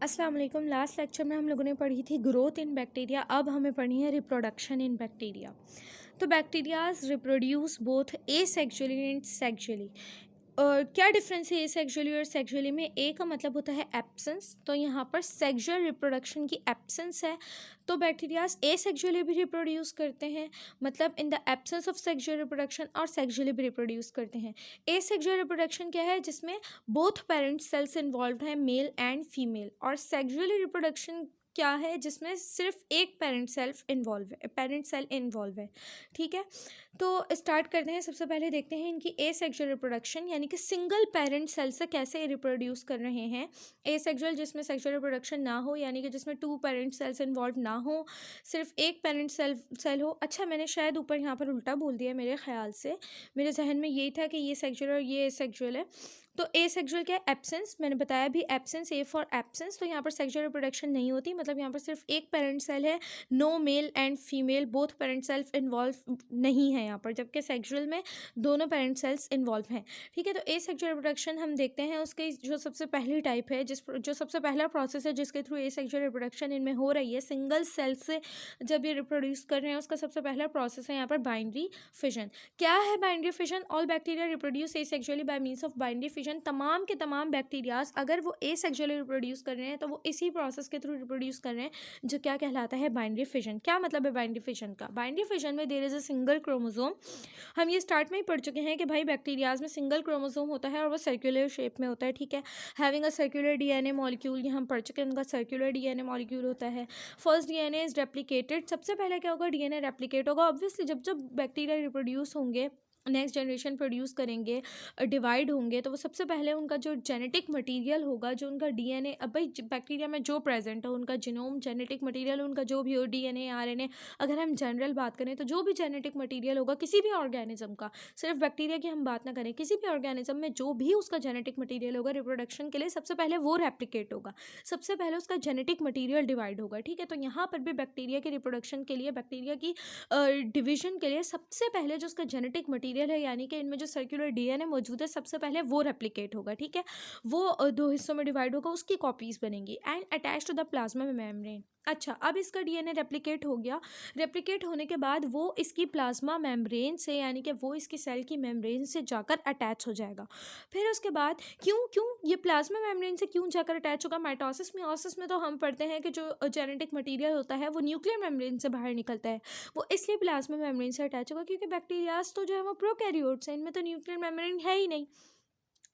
अस्सलाम वालेकुम। Last lecture में हम लोगों ने पढ़ी थी ग्रोथ इन बैक्टीरिया। अब हमें पढ़नी है रिप्रोडक्शन इन बैक्टीरिया। तो bacterias reproduce both asexually and sexually. क्या डिफरेंस है एसेक्सुअली और सेक्सुअली में? ए का मतलब होता है एब्सेंस, तो यहाँ पर सेक्सुअल रिप्रोडक्शन की एब्सेंस है। तो बैक्टीरियाज एसेक्सुअली भी रिप्रोड्यूस करते हैं, मतलब in the absence of sexual reproduction, और सेक्सुअली भी रिप्रोड्यूस करते हैं। एसेक्सुअल रिप्रोडक्शन क्या है? जिसमें बोथ पेरेंट सेल्स इन्वॉल्व हैं, मेल एंड फीमेल। और सेक्सुअल रिप्रोडक्शन क्या है? जिसमें सिर्फ एक पेरेंट सेल इन्वॉल्व है। ठीक है, तो स्टार्ट करते हैं। सबसे पहले देखते हैं इनकी एसेक्सुअल रिप्रोडक्शन, यानी कि सिंगल पेरेंट सेल से कैसे रिप्रोड्यूस कर रहे हैं। एसेक्सुअल जिसमें सेक्सुअल रिप्रोडक्शन ना हो, यानी कि जिसमें 2 पेरेंट सेल्स इन्वॉल्व ना हो, सिर्फ एक पेरेंट सेल हो। अच्छा, मैंने शायद ऊपर यहाँ पर उल्टा बोल दिया मेरे ख्याल से। मेरे जहन में यही था कि ये सेक्सुअल और ये एसेक्सुअल है। तो एसेक्सुअल क्या है? एब्सेंस। मैंने बताया भी एब्सेंस, ए फॉर एब्सेंस। तो यहाँ पर सेक्सुअल रिप्रोडक्शन नहीं होती, मतलब यहाँ पर सिर्फ एक पेरेंट सेल है, no male and female, both parent cells involve नहीं है यहाँ पर, जबकि सेक्सुअल में दोनों पेरेंट सेल्स इन्वॉल्व हैं। ठीक है, तो एसेक्सुअल रिप्रोडक्शन हम देखते हैं उसकी जो सबसे पहली टाइप है, जो सबसे पहला प्रोसेस है जिसके थ्रू एसेक्सुअल रिप्रोडक्शन इनमें हो रही है, सिंगल सेल से जब ये रिप्रोड्यूस कर रहे हैं, उसका सबसे पहला प्रोसेस है यहाँ पर बाइनरी फिजन। क्या है binary fission? All bacteria reproduce asexually by means of binary fission. तमाम के तमाम बैक्टीरियाज अगर वो एसेक्सुअली रिप्रोड्यूस कर रहे हैं तो वो इसी प्रोसेस के थ्रू रिप्रोड्यूस कर रहे हैं, जो क्या कहलाता है? Binary fission. क्या मतलब है बाइनरी फिजन का? बाइनरी फिजन में there is a single chromosome. हम ये स्टार्ट में ही पढ़ चुके हैं कि भाई बैक्टीरियाज में सिंगल क्रोमोसोम होता है और वो सर्कुलर शेप में होता है। ठीक है, having a circular DNA molecule, ये हम पढ़ चुके हैं, उनका सर्कुलर डीएनए मॉलिक्यूल होता है। First DNA is replicated. सबसे पहले क्या होगा? डीएनए रेप्लिकेट होगा। ऑब्वियसली जब जब बैक्टीरिया रिप्रोड्यूस होंगे, नेक्स्ट जनरेशन प्रोड्यूस करेंगे, डिवाइड होंगे, तो वो सबसे पहले उनका जो जेनेटिक मटेरियल होगा, जो उनका डीएनए, अब भाई बैक्टीरिया में जो प्रेजेंट है उनका जिनोम, जेनेटिक मटेरियल उनका जो भी हो, डीएनए आरएनए, अगर हम जनरल बात करें तो जो भी जेनेटिक मटेरियल होगा किसी भी ऑर्गेनिज्म का, सिर्फ बैक्टीरिया की हम बात ना करें, किसी भी ऑर्गेनिज्म में जो भी उसका जेनेटिक मटेरियल होगा रिप्रोडक्शन के लिए, सबसे पहले वो रेप्लिकेट होगा, सबसे पहले उसका जेनेटिक मटेरियल डिवाइड होगा। ठीक है, तो यहाँ पर भी बैक्टीरिया की रिप्रोडक्शन के लिए, बैक्टीरिया की डिवीजन के लिए सबसे पहले जो उसका जेनेटिक मटेरियल है, यानी कि इनमें जो सर्कुलर डीएनए मौजूद है, सबसे पहले वो रेप्लिकेट होगा। ठीक है, वो 2 हिस्सों में डिवाइड होगा, उसकी कॉपीज बनेंगी and attach to the plasma membrane. अच्छा, अब इसका डीएनए रेप्लिकेट हो गया। रेप्लिकेट होने के बाद वो इसकी प्लाज्मा मेम्ब्रेन से, यानी कि वो इसकी सेल की मेम्ब्रेन से जाकर अटैच हो जाएगा। फिर उसके बाद क्यों क्यों ये प्लाज्मा मेम्ब्रेन से क्यों जाकर अटैच होगा? माइटोसिस मियोसिस में तो हम पढ़ते हैं कि जो जेनेटिक मटेरियल होता है वो न्यूक्लियर मेम्ब्रेन से बाहर निकलता है, वो इसलिए प्लाज्मा मेम्ब्रेन से अटैच होगा, क्योंकि बैक्टीरियाज तो जो है वो प्रोकैरियोट्स हैं, इनमें तो न्यूक्लियर मेम्ब्रेन है ही नहीं,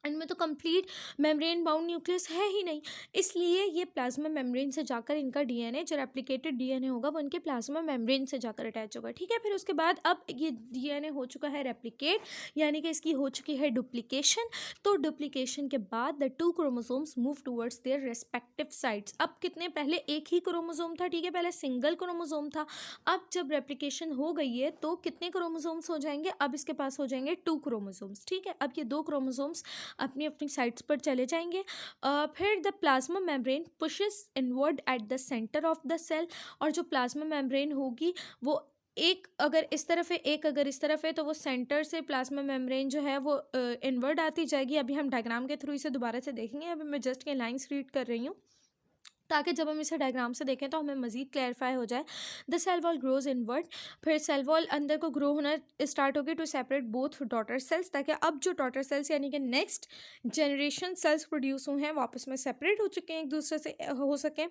इनमें तो कंप्लीट मेम्ब्रेन बाउंड न्यूक्लियस है ही नहीं, इसलिए ये प्लाज्मा मेम्ब्रेन से जाकर इनका डीएनए, जो रेप्लिकेटेड डीएनए होगा, वो इनके प्लाज्मा मेम्ब्रेन से जाकर अटैच होगा। ठीक है, फिर उसके बाद अब ये डीएनए हो चुका है रेप्लिकेट, यानी कि इसकी हो चुकी है डुप्लीकेशन। तो डुप्लीकेशन के बाद the 2 chromosomes move towards their respective sides. अब कितने? पहले एक ही क्रोमोसोम था, ठीक है, पहले सिंगल क्रोमोसोम था। अब जब रेप्लिकेशन हो गई है तो कितने क्रोमोसोम्स हो जाएंगे? अब इसके पास हो जाएंगे 2 क्रोमोसोम्स। ठीक है, अब ये 2 क्रोमोसोम्स अपनी अपनी साइड्स पर चले जाएंगे। फिर the plasma membrane pushes inward at the centre of the cell, और जो प्लाज्मा मेम्ब्रेन होगी वो एक अगर इस तरफ है, एक अगर इस तरफ है, तो वो सेंटर से प्लाज्मा मेम्ब्रेन जो है वो इनवर्ड आती जाएगी। अभी हम डायग्राम के थ्रू इसे दोबारा से देखेंगे। अभी मैं जस्ट ये लाइन्स रीड कर रही हूँ ताकि जब हम इसे डायग्राम से देखें तो हमें मजीद क्लैरिफाई हो जाए। The cell wall grows inward, फिर सेल वॉल अंदर को ग्रो होना स्टार्ट होगी to separate both daughter cells, ताकि अब जो डॉटर सेल्स यानी कि नेक्स्ट जनरेशन सेल्स प्रोड्यूस हुए हैं वो आपस में सेपरेट हो चुके हैं, एक दूसरे से हो सकें।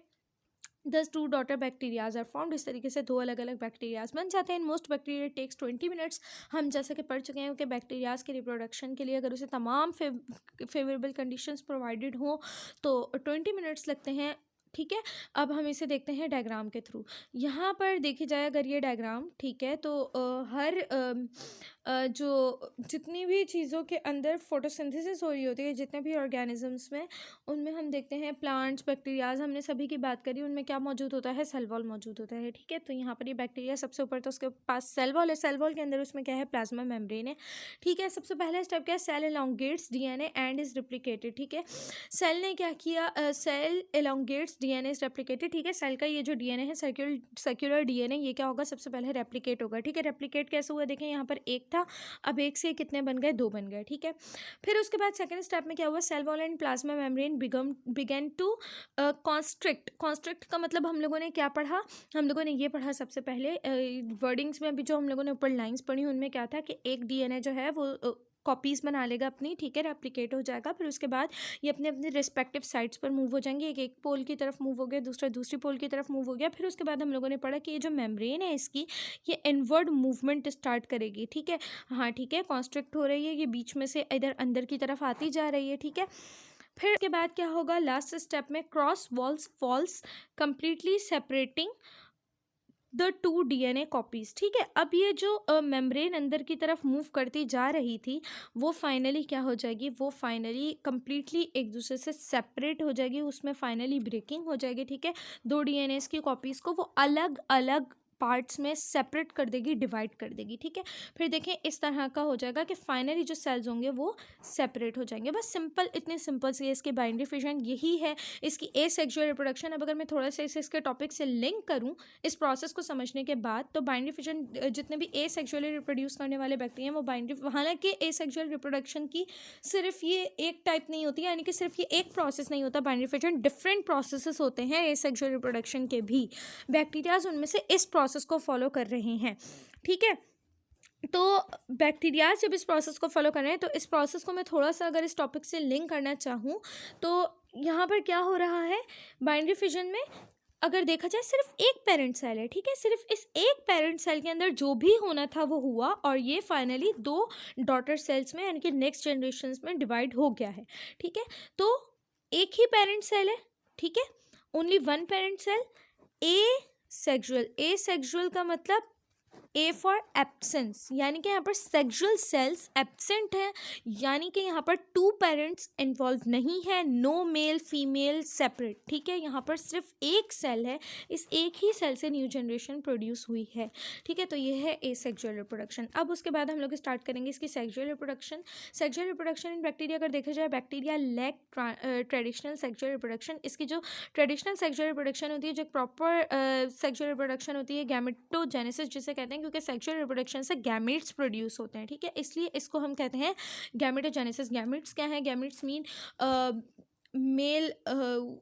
दस 2 डॉटर बैक्टीरियाज आर फॉर्म्ड। इस तरीके से 2 अलग अलग बैक्टीरियाज बन जाते हैं। Most bacteria takes 20 minutes. हम जैसे कि पढ़ चुके हैं कि बैक्टीरियाज के रिप्रोडक्शन के लिए अगर उसे तमाम फेवरेबल कंडीशंस प्रोवाइडेड हों तो 20 मिनट्स लगते हैं। ठीक है, अब हम इसे देखते हैं डायग्राम के थ्रू। यहाँ पर देखी जाए अगर ये डायग्राम, ठीक है, तो हर जो जितनी भी चीज़ों के अंदर फोटोसिंथेसिस हो रही होती है, जितने भी ऑर्गेनिजम्स में, उनमें हम देखते हैं प्लांट्स, बैक्टीरियाज, हमने सभी की बात करी, उनमें क्या मौजूद होता है? सेल वॉल मौजूद होता है। ठीक है, तो यहाँ पर ये बैक्टीरिया सबसे ऊपर, तो उसके पास सेल वॉल है, सेल वॉल के अंदर उसमें क्या है? प्लाज्मा मेम्ब्रेन है। ठीक है, सबसे पहला स्टेप क्या है? Cell elongates DNA and is replicated. ठीक है, सेल ने क्या किया? Cell elongates DNA is replicated, ठीक है, सेल का ये जो डीएनए है सर्कुलर डीएनए, ये क्या होगा, सबसे पहले रेप्लिकेट होगा, ठीक है। रेप्लिकेट कैसे हुआ, देखें यहाँ पर एक था, अब एक से कितने बन गए, 2 बन गए, ठीक है। फिर उसके बाद सेकंड स्टेप में क्या हुआ, cell wall and plasma membrane began to constrict का मतलब हम लोगों ने क्या पढ़ा, हम लोगों ने ये पढ़ा सबसे पहले वर्डिंग्स में, अभी जो हम लोगों ने ऊपर लाइंस पढ़ी उनमें क्या था कि एक डीएनए जो है वो कॉपीज़ बना लेगा अपनी, ठीक है, रेप्लिकेट हो जाएगा, फिर उसके बाद ये अपने अपने रिस्पेक्टिव साइड्स पर मूव हो जाएंगे, एक पोल की तरफ मूव हो गया, दूसरा दूसरी पोल की तरफ मूव हो गया। फिर उसके बाद हम लोगों ने पढ़ा कि ये जो मेम्ब्रेन है इसकी, ये इनवर्ड मूवमेंट स्टार्ट करेगी, ठीक है, हाँ ठीक है, कॉन्स्ट्रिक्ट हो रही है, ये बीच में से इधर अंदर की तरफ आती जा रही है, ठीक है। फिर उसके बाद क्या होगा, लास्ट स्टेप में cross walls falls completely separating the 2 DNA copies, ठीक है। अब ये जो मेम्ब्रेन अंदर की तरफ मूव करती जा रही थी, वो फाइनली क्या हो जाएगी, वो फाइनली कंप्लीटली एक दूसरे से सेपरेट हो जाएगी, उसमें फाइनली ब्रेकिंग हो जाएगी, ठीक है। 2 डीएनएस की कॉपीज़ को वो अलग अलग पार्ट्स में सेपरेट कर देगी, डिवाइड कर देगी, ठीक है। फिर देखें इस तरह का हो जाएगा कि फाइनली जो सेल्स होंगे वो सेपरेट हो जाएंगे। बस सिंपल, इतनी सिंपल सी इसकी बाइनरी फिजन यही है इसकी एसेक्सुअल रिप्रोडक्शन। अब अगर मैं थोड़ा सा इसे इसके टॉपिक से लिंक करूँ इस प्रोसेस को समझने के बाद, तो बाइनरी फिजन जितने भी एसेक्सुअली रिप्रोड्यूस करने वाले बैक्टीरिया वो बाइनरी, हालांकि एसेक्सुअल रिप्रोडक्शन की सिर्फ ये एक टाइप नहीं होती, यानी कि सिर्फ ये एक प्रोसेस नहीं होता बाइनरी फिजन, डिफरेंट प्रोसेसेस होते हैं एसेक्सुअल रिप्रोडक्शन के भी। बैक्टीरियाज उनमें से इस प्रोसेस को फॉलो कर रहे हैं, ठीक है। तो बैक्टीरिया जब इस प्रोसेस को फॉलो कर रहे हैं, तो इस प्रोसेस को मैं थोड़ा सा अगर इस टॉपिक से लिंक करना चाहूँ, तो यहाँ पर क्या हो रहा है, बाइनरी फिजन में अगर देखा जाए सिर्फ एक पेरेंट सेल है, ठीक है, सिर्फ इस एक पेरेंट सेल के अंदर जो भी होना था वो हुआ, और ये फाइनली 2 डॉटर सेल्स में यानी कि नेक्स्ट जनरेशन में डिवाइड हो गया है, ठीक है। तो एक ही पेरेंट सेल है, ठीक है, only 1 parent cell. Asexual का मतलब ए फॉर एब्सेंस, यानी कि यहाँ पर सेक्सुअल सेल्स एब्सेंट है, यानी कि यहाँ पर 2 पेरेंट्स इन्वॉल्व नहीं है, नो मेल फीमेल सेपरेट, ठीक है। यहाँ पर सिर्फ एक सेल है, इस एक ही सेल से न्यू जनरेशन प्रोड्यूस हुई है, ठीक है। तो ये है एसेक्सुअल रिप्रोडक्शन। अब उसके बाद हम लोग स्टार्ट करेंगे इसकी sexual reproduction. Sexual reproduction in bacteria अगर देखा जाए, bacteria lack traditional sexual reproduction. इसकी जो ट्रेडिशनल सेक्सुअल रिप्रोडक्शन होती है, जो प्रॉपर सेक्सुअल रिप्रोडक्शन होती है, गैमेटोजेनेसिस जिसे कहते हैं, क्योंकि सेक्सुअल रिप्रोडक्शन से गैमेट्स प्रोड्यूस होते हैं, ठीक है, इसलिए इसको हम कहते हैं गैमेटोजेनेसिस। गैमेट्स क्या है, गैमेट्स मीन मेल,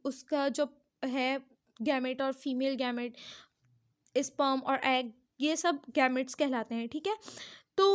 उसका जो है गैमेट और फीमेल गैमेट, स्पर्म और एग, ये सब गैमेट्स कहलाते हैं, ठीक है। तो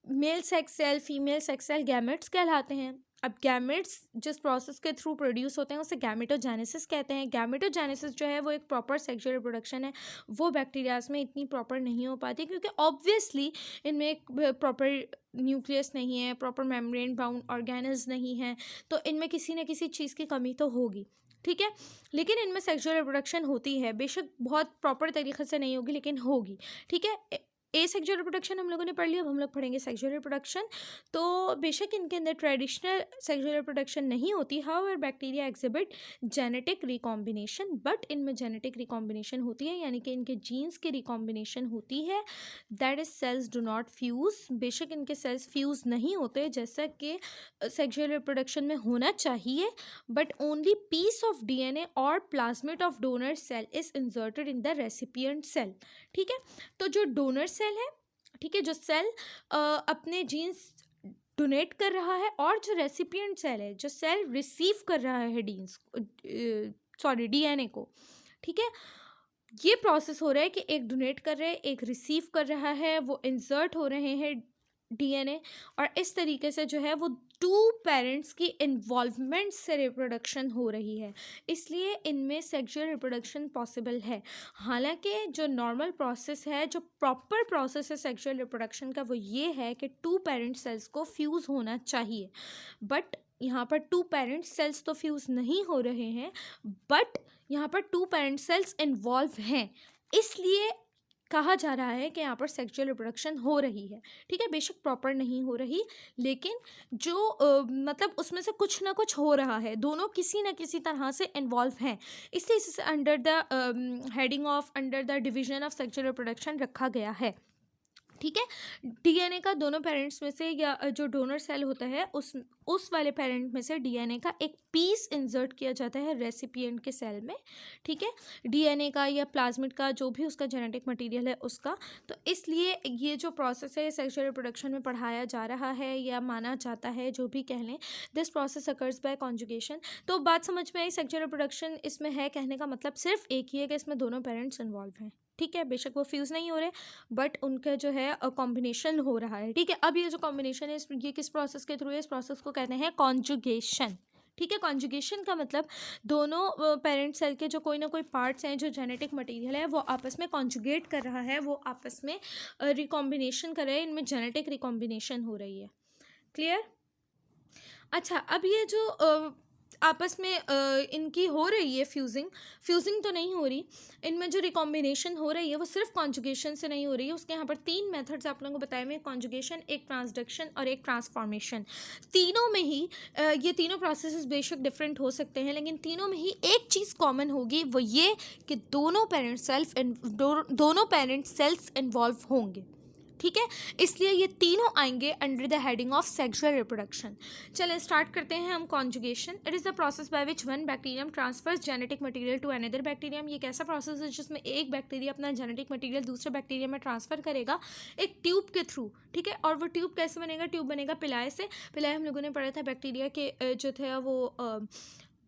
male sex cell, female sex cell gametes कहलाते हैं। अब गैमेट्स जिस प्रोसेस के थ्रू प्रोड्यूस होते हैं उसे गैमेटोजेनेसिस कहते हैं। गैमेटोजेनेसिस जो है वो एक प्रॉपर सेक्सुअल रिप्रोडक्शन है, वो बैक्टीरियाज में इतनी प्रॉपर नहीं हो पाती, क्योंकि ऑब्वियसली इनमें एक प्रॉपर न्यूक्लियस नहीं है, प्रॉपर मेम्ब्रेन बाउंड ऑर्गेनल्स नहीं है, तो इनमें किसी न किसी चीज़ की कमी तो होगी, ठीक है। लेकिन इनमें सेक्सुअल रिप्रोडक्शन होती है, बेशक बहुत प्रॉपर तरीके से नहीं होगी लेकिन होगी, ठीक है। एसेक्सुअल रिप्रोडक्शन हम लोगों ने पढ़ लिया, अब हम लोग पढ़ेंगे सेक्सुअल रिप्रोडक्शन। तो बेशक इनके अंदर ट्रेडिशनल सेक्सुअल रिप्रोडक्शन नहीं होती, however bacteria exhibit genetic recombination, but इनमें जेनेटिक रिकॉम्बिनेशन होती है, यानी कि इनके जीन्स की रिकॉम्बिनेशन होती है, that is sales do not fuse. बेशक इनके सेल्स फ्यूज़ नहीं होते जैसा कि सेक्सुअल रिप्रोडक्शन में होना चाहिए, but only piece of DNA और plasmid of donor cell is inserted in the recipient cell, ठीक है। तो जो डोनर सेल है, ठीक है, जो सेल अपने जीन्स डोनेट कर रहा है, और जो रेसिपिएंट सेल है, जो सेल रिसीव कर रहा है डीएनए को, ठीक है। ये प्रोसेस हो रहा है कि एक डोनेट कर रहे हैं, एक रिसीव कर रहा है, वो इंसर्ट हो रहे हैं डीएनए, और इस तरीके से जो है वो 2 पेरेंट्स की इन्वॉल्वमेंट से रिप्रोडक्शन हो रही है, इसलिए इनमें सेक्सुअल रिप्रोडक्शन पॉसिबल है। हालांकि जो नॉर्मल प्रोसेस है, जो प्रॉपर प्रोसेस है सेक्सुअल रिप्रोडक्शन का, वो ये है कि 2 पेरेंट सेल्स को फ्यूज़ होना चाहिए, बट यहाँ पर 2 पेरेंट सेल्स तो फ्यूज़ नहीं हो रहे हैं, बट यहाँ पर 2 पेरेंट सेल्स इन्वॉल्व हैं, इसलिए कहा जा रहा है कि यहाँ पर सेक्सुअल रिप्रोडक्शन हो रही है, ठीक है। बेशक प्रॉपर नहीं हो रही, लेकिन जो मतलब उसमें से कुछ ना कुछ हो रहा है, दोनों किसी न किसी तरह से इन्वॉल्व हैं, इसलिए इसे under the heading of under the division of sexual reproduction रखा गया है, ठीक है। डीएनए का दोनों पेरेंट्स में से या जो डोनर सेल होता है उस वाले पेरेंट में से डीएनए का एक पीस इंसर्ट किया जाता है रेसिपिएंट के सेल में, ठीक है, डीएनए का या प्लाज्मिड का जो भी उसका जेनेटिक मटेरियल है उसका। तो इसलिए ये जो प्रोसेस है सेक्सुअल रिप्रोडक्शन में पढ़ाया जा रहा है या माना जाता है, जो भी कह लें, this process occurs by conjugation. तो बात समझ में आई, सेक्सुअल रिप्रोडक्शन इसमें है, कहने का मतलब सिर्फ एक ही है कि इसमें दोनों पेरेंट्स इन्वॉल्व हैं, ठीक है। बेशक वो फ्यूज़ नहीं हो रहे बट उनका जो है कॉम्बिनेशन हो रहा है, ठीक है। अब ये जो कॉम्बिनेशन है ये किस प्रोसेस के थ्रू है? इस प्रोसेस को कहते हैं कॉन्जुगेशन, ठीक है। कॉन्जुगेशन का मतलब दोनों पेरेंट सेल के जो कोई ना कोई पार्ट्स हैं, जो जेनेटिक मटेरियल है, वो आपस में कॉन्जुगेट कर रहा है, वो आपस में रिकॉम्बिनेशन कर रहे हैं, इनमें जेनेटिक रिकॉम्बिनेशन हो रही है। क्लियर? अच्छा, अब ये जो आपस में इनकी हो रही है फ्यूजिंग तो नहीं हो रही, इनमें जो रिकॉम्बिनेशन हो रही है वो सिर्फ कॉन्जुगेशन से नहीं हो रही है। उसके यहाँ पर 3 मेथड्स आप लोगों को बताए हुए, कॉन्जुगेशन, एक ट्रांसडक्शन और एक ट्रांसफॉर्मेशन। तीनों में ही ये तीनों प्रोसेसेस बेशक डिफरेंट हो सकते हैं, लेकिन तीनों में ही एक चीज़ कॉमन होगी, वो ये कि दोनों पेरेंट सेल्स इन्वॉल्व होंगे, ठीक है। इसलिए ये तीनों आएंगे under the heading of sexual reproduction. चलें स्टार्ट करते हैं हम conjugation. It is the process by which one bacterium transfers genetic material to another bacterium. ये कैसा प्रोसेस है जिसमें एक बैक्टीरिया अपना जेनेटिक मटेरियल दूसरे बैक्टीरिया में ट्रांसफर करेगा एक ट्यूब के थ्रू, ठीक है। और वो ट्यूब कैसे बनेगा? ट्यूब बनेगा पिलाए से। पिलाए हम लोगों ने पढ़ा था बैक्टीरिया के जो थे वो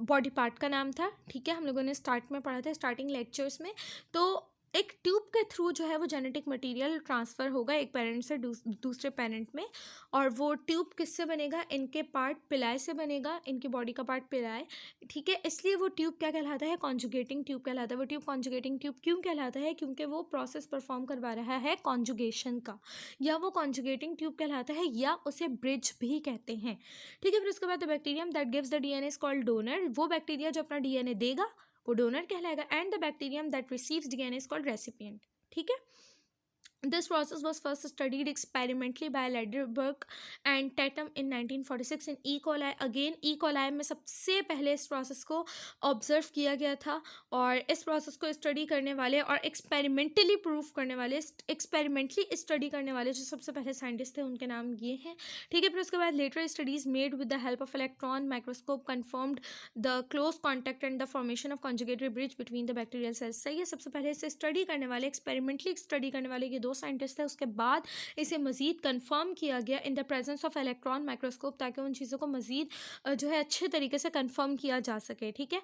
बॉडी पार्ट का नाम था, ठीक है, हम लोगों ने स्टार्ट में पढ़ा था, स्टार्टिंग लेक्चर्स में। तो एक ट्यूब के थ्रू जो है वो जेनेटिक मटेरियल ट्रांसफ़र होगा एक पेरेंट से दूसरे पेरेंट में, और वो ट्यूब किससे बनेगा? इनके पार्ट पिलाए से बनेगा, इनकी बॉडी का पार्ट पिलाए, ठीक है। इसलिए वो ट्यूब क्या कहलाता है? कॉन्जुगेटिंग ट्यूब कहलाता है। वो ट्यूब कॉन्जुगेटिंग ट्यूब क्यों कहलाता है? क्योंकि वो प्रोसेस परफॉर्म करवा रहा है कॉन्जुगेशन का, या वो कॉन्जुगेटिंग ट्यूब कहलाता है, या उसे ब्रिज भी कहते हैं, ठीक है। फिर उसके बाद the bacterium that gives the DNA is called donor. वो बैक्टीरिया जो अपना डीएनए देगा वो डोनर कहलाएगा। And the bacterium that receives DNA is called recipient, ठीक है। This process was first studied experimentally by Lederberg and Tatum in 1946 in E. coli. Again, E. coli में सबसे पहले इस प्रोसेस को ऑब्जर्व किया गया था, और इस प्रोसेस को स्टडी करने वाले और एक्सपेरिमेंटली प्रूव करने वाले, एक्सपेरिमेंटली स्टडी करने वाले जो सबसे पहले साइंटिस्ट थे उनके नाम ये हैं, ठीक है। फिर उसके बाद later studies made with the help of electron microscope confirmed the close contact and the formation of conjugatory bridge between the bacterial cells. सही है, सबसे पहले इसे स्टडी करने वाले, एक्सपेरिमेंटली स्टडी करने वाले ये 2 साइंटिस्ट है। उसके बाद इसे मज़ीद कंफर्म किया गया इन the presence of electron microscope, ताकि उन चीज़ों को मज़ीद जो है अच्छे तरीके से कंफर्म किया जा सके, ठीक है।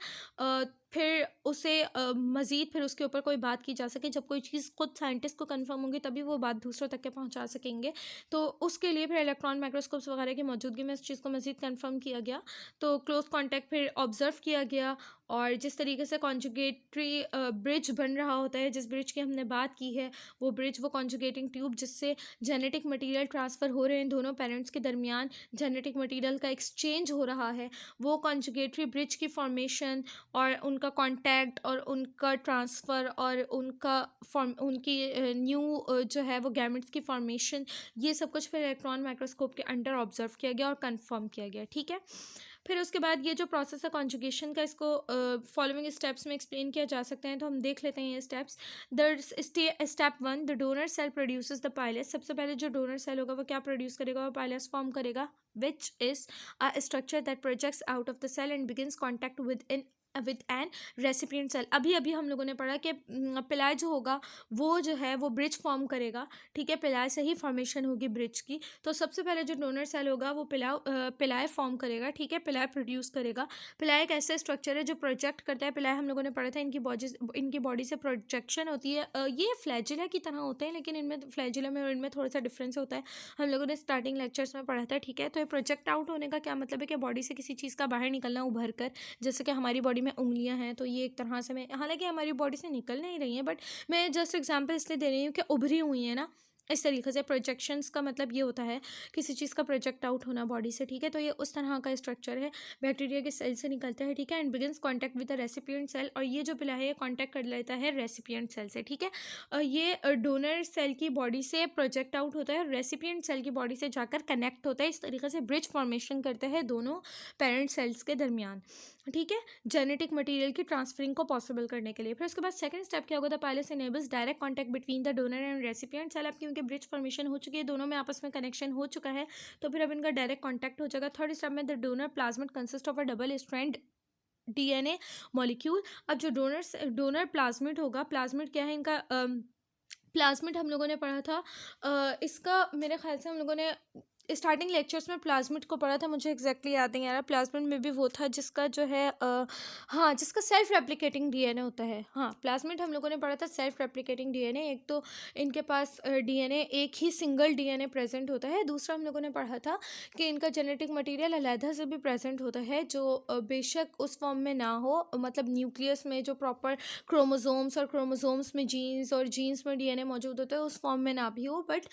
फिर उसे मज़ीद फिर उसके ऊपर कोई बात की जा सके। जब कोई चीज़ खुद साइंटिस्ट को कंफर्म होगी तभी वो बात दूसरों तक के पहुंचा सकेंगे। तो उसके लिए फिर इलेक्ट्रॉन माइक्रोस्कोप्स वगैरह की मौजूदगी में इस चीज़ को मज़ीद कंफर्म किया गया। तो क्लोज कॉन्टैक्ट फिर ऑब्जर्व किया गया, और जिस तरीके से कॉन्जुगेटरी ब्रिज बन रहा होता है, जिस ब्रिज की हमने बात की है, वो ब्रिज, वो कॉन्जुगेटिंग ट्यूब जिससे जेनेटिक मटेरियल ट्रांसफ़र हो रहे हैं दोनों पेरेंट्स के दरमियान, जेनेटिक मटेरियल का एक्सचेंज हो रहा है, वो कॉन्जुगेटरी ब्रिज की फॉर्मेशन और उनका कॉन्टैक्ट और उनका ट्रांसफ़र और उनकी न्यू जो है वो गैमेट्स की फॉर्मेशन, ये सब कुछ फिर इलेक्ट्रॉन माइक्रोस्कोप के अंडर ऑब्जर्व किया गया और कंफर्म किया गया, ठीक है। फिर उसके बाद ये जो प्रोसेस है कॉन्जुगेशन का, इसको फॉलोइंग स्टेप्स में एक्सप्लेन किया जा सकते हैं, तो हम देख लेते हैं ये steps. Step 1, the donor cell produces the pilus. सबसे पहले जो डोनर सेल होगा वो क्या प्रोड्यूस करेगा? वो पाइलस फॉर्म करेगा, which is a structure that projects out of the cell and begins contact with an recipient cell. अभी अभी हम लोगों ने पढ़ा कि पिलाय जो होगा वो जो है वो ब्रिज फॉर्म करेगा, ठीक है, पिलाय से ही फॉर्मेशन होगी ब्रिज की। तो सबसे पहले जो डोनर सेल होगा वो पिलाय फॉर्म करेगा, ठीक है, पिलाय प्रोड्यूस करेगा। पिलाय एक ऐसा स्ट्रक्चर है जो प्रोजेक्ट करता है। पिलाय हम लोगों ने पढ़ा था इनकी बॉडी से प्रोजेक्शन होती है। ये फ्लैजिला की तरह होते हैं, लेकिन इनमें फ्लैजिला में और इनमें थोड़ा सा डिफरेंस होता है, हम लोगों ने स्टार्टिंग लेक्चर्स में पढ़ा था, ठीक है। तो ये प्रोजेक्ट आउट होने का क्या मतलब है कि बॉडी से किसी चीज़ का बाहर निकलना उभर कर, जैसे कि हमारी बॉडी में उंगलियां हैं, तो ये एक तरह से, मैं हालांकि हमारी बॉडी से निकल नहीं रही हैं, बट मैं जस्ट एग्जांपल इसलिए दे रही हूँ कि उभरी हुई है ना, इस तरीके से। प्रोजेक्शंस का मतलब ये होता है किसी चीज़ का प्रोजेक्ट आउट होना बॉडी से, ठीक है। तो ये उस तरह का स्ट्रक्चर है, बैक्टीरिया के सेल से निकलता है, ठीक है, and begins contact with the recipient cell. और ये जो पिला है ये कॉन्टैक्ट कर लेता है रेसिपिएंट सेल से, ठीक है। ये डोनर सेल की बॉडी से प्रोजेक्ट आउट होता है, रेसिपिएंट सेल की बॉडी से जाकर कनेक्ट होता है। इस तरीके से ब्रिज फॉर्मेशन करते हैं दोनों पेरेंट सेल्स के दरमियान। ठीक है, जेनेटिक मटेरियल की ट्रांसफरिंग को पॉसिबल करने के लिए। फिर उसके बाद सेकंड स्टेप क्या होगा, the pilus enables direct contact between the donor and recipient cell. अब क्योंकि ब्रिज फॉर्मेशन हो चुकी है, दोनों में आपस में कनेक्शन हो चुका है, तो फिर अब इनका डायरेक्ट कॉन्टैक्ट हो जाएगा। थर्ड स्टेप में the donor plasmid consist of a double strand DNA molecule. अब जो डोनर प्लाज्मिड होगा, प्लाज्मिड क्या है इनका, प्लाज्मिड हम लोगों ने पढ़ा था, इसका मेरे ख्याल से हम लोगों ने स्टार्टिंग लेक्चर्स में प्लाज्मिड को पढ़ा था, मुझे एग्जैक्टली याद नहीं आ रहा। प्लाज्मिड में भी वो था जिसका जो है हाँ, जिसका सेल्फ रेप्लिकेटिंग डीएनए होता है। हाँ, प्लाज्मिड हम लोगों ने पढ़ा था सेल्फ रेप्लिकेटिंग डीएनए। एक तो इनके पास डीएनए, एक ही सिंगल डीएनए प्रेजेंट होता है। दूसरा हम लोगों ने पढ़ा था कि इनका जेनेटिक मटेरियल अलहदा से भी प्रेजेंट होता है, जो बेशक उस फॉर्म में ना हो, मतलब न्यूक्लियस में जो प्रॉपर क्रोमोसोम्स और क्रोमोसोम्स में जीन्स और जीन्स में डीएनए मौजूद होता है उस फॉर्म में ना भी हो, बट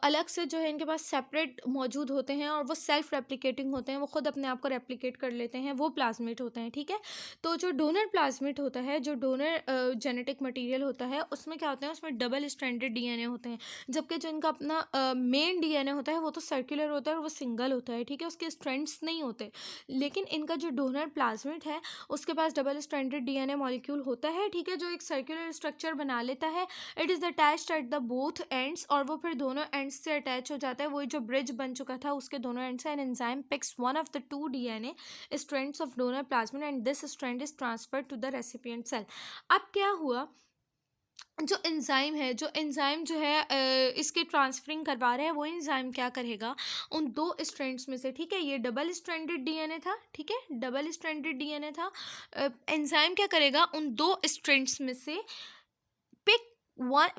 अलग से जो है इनके पास सेपरेट मौजूद होते हैं और वो सेल्फ रेप्लिकेटिंग होते हैं, वो खुद अपने आप को रेप्लिकेट कर लेते हैं, वो प्लाज्मिड होते हैं। ठीक है, तो जो डोनर प्लाज्मिड होता है, जो डोनर जेनेटिक मटेरियल होता है, उसमें क्या होता है, उसमें डबल स्ट्रैंडेड डीएनए होते हैं, जबकि जो इनका अपना मेन डीएनए होता है वो तो सर्कुलर होता है और वो सिंगल होता है। ठीक है, उसके स्ट्रैंड्स नहीं होते, लेकिन इनका जो डोनर प्लाज्मिड है उसके पास डबल स्ट्रैंडेड डीएनए मॉलिक्यूल होता है। ठीक है, जो एक सर्कुलर स्ट्रक्चर बना लेता है। It is attached at the both ends, और वो फिर दोनों एंड्स से अटैच हो जाता है, वही जो ब्रिज बन चुका था उसके दोनों एंड से। An enzyme picks one of the two DNA strands of donor plasmid and this strand is transferred to the recipient cell. अब क्या हुआ, जो एंजाइम जो है इसके ट्रांसफरिंग करवा रहा है, वो एंजाइम क्या करेगा, उन दो स्ट्रैंड्स में से, ठीक है, ये डबल स्ट्रैंडेड डीएनए था, ठीक है, डबल स्ट्रैंडेड डीएनए था, एंजाइम क्या करेगा, उन दो स्ट्रैंड्स में से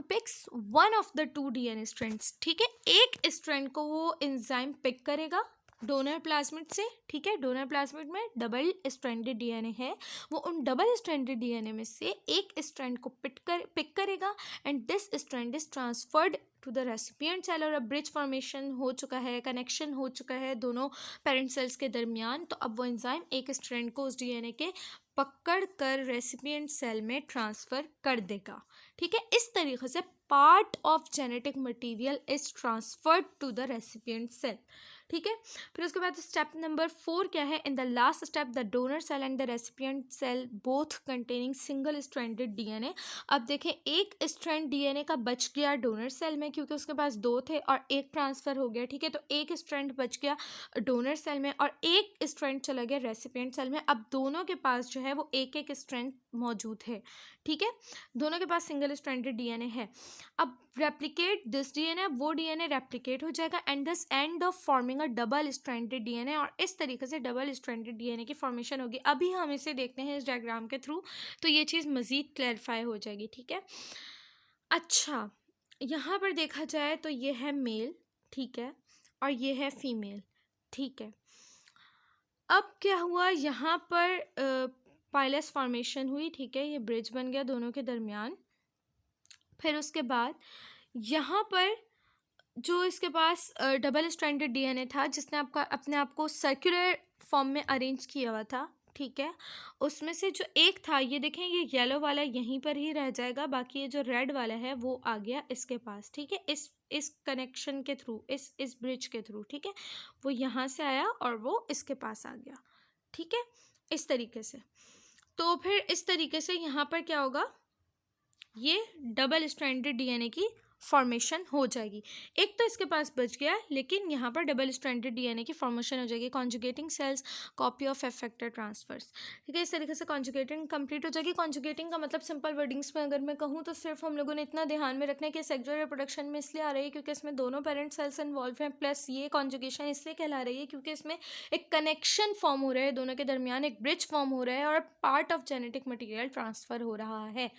picks one of the two DNA strands. ठीक है, एक स्ट्रैंड को वो एंजाइम पिक करेगा डोनर प्लाज्मिड से। ठीक है, डोनर प्लाज्मिड में डबल स्ट्रैंडेड डीएनए है, वो उन डबल स्ट्रैंडेड डीएनए में से एक स्ट्रैंड को पिक करेगा and this strand is transferred to the recipient cell. और अब ब्रिज फॉर्मेशन हो चुका है, कनेक्शन हो चुका है दोनों पेरेंट सेल्स के दरमियान, तो अब वो एंजाइम एक स्ट्रैंड को उस डीएनए के पकड़ कर रेसिपिएंट सेल में ट्रांसफ़र कर देगा। ठीक है, इस तरीके से part of genetic material is transferred to the recipient cell. ठीक है, फिर उसके बाद स्टेप नंबर 4 क्या है, in the last step the donor cell and the recipient cell both containing single stranded DNA. अब देखें, एक स्ट्रैंड डीएनए का बच गया डोनर सेल में, क्योंकि उसके पास दो थे और एक ट्रांसफ़र हो गया। ठीक है, तो एक स्ट्रैंड बच गया डोनर सेल में और एक स्ट्रैंड चला गया रेसिपिएंट सेल में। अब दोनों के पास जो है वो एक एक स्ट्रैंड मौजूद है। ठीक है, दोनों के पास सिंगल स्ट्रैंडेड डीएनए है। अब रेप्लिकेट दिस डीएनए, वो डीएनए रेप्लिकेट हो जाएगा and this end of forming a double stranded DNA, और इस तरीके से डबल स्ट्रैंडेड डीएनए की फॉर्मेशन होगी। अभी हम इसे देखते हैं इस डायग्राम के थ्रू, तो ये चीज़ मज़ीद क्लैरिफाई हो जाएगी। ठीक है, अच्छा, यहाँ पर देखा जाए तो ये है मेल, ठीक है, और ये है फीमेल। ठीक है, अब क्या हुआ, यहाँ पर पाइलस फॉर्मेशन हुई। ठीक है, ये ब्रिज बन गया दोनों के दरमियान। फिर उसके बाद यहाँ पर जो इसके पास डबल स्ट्रैंडेड डीएनए था, जिसने आपका अपने आप को सर्कुलर फॉर्म में अरेंज किया हुआ था, ठीक है, उसमें से जो एक था, ये देखें, ये येलो वाला यहीं पर ही रह जाएगा, बाकी ये जो रेड वाला है वो आ गया इसके पास। ठीक है, इस कनेक्शन के थ्रू, इस ब्रिज के थ्रू। ठीक है, वो यहाँ से आया और वो इसके पास आ गया। ठीक है, इस तरीके से। तो फिर इस तरीके से यहाँ पर क्या होगा, ये डबल स्ट्रैंडेड डीएनए की फॉर्मेशन हो जाएगी। एक तो इसके पास बच गया, लेकिन यहाँ पर डबल स्ट्रैंडेड डीएनए की फॉर्मेशन हो जाएगी। Conjugating cells copy of F factor transfers. ठीक है, इस तरीके से कॉन्जुगेटिंग कंप्लीट हो जाएगी। कॉन्जुगेटिंग का मतलब सिंपल वर्डिंग्स में अगर मैं कहूँ तो सिर्फ हम लोगों ने इतना ध्यान में रखना है कि सेक्सुअल रिप्रोडक्शन में इसलिए आ रही है क्योंकि इसमें दोनों पेरेंट सेल्स इन्वॉल्व हैं, प्लस ये कॉन्जुगेशन इसलिए कहला रही है क्योंकि इसमें एक कनेक्शन फॉर्म हो रहा है दोनों के दरमियान, एक ब्रिज फॉर्म हो रहा है और part of genetic material transfer हो रहा है।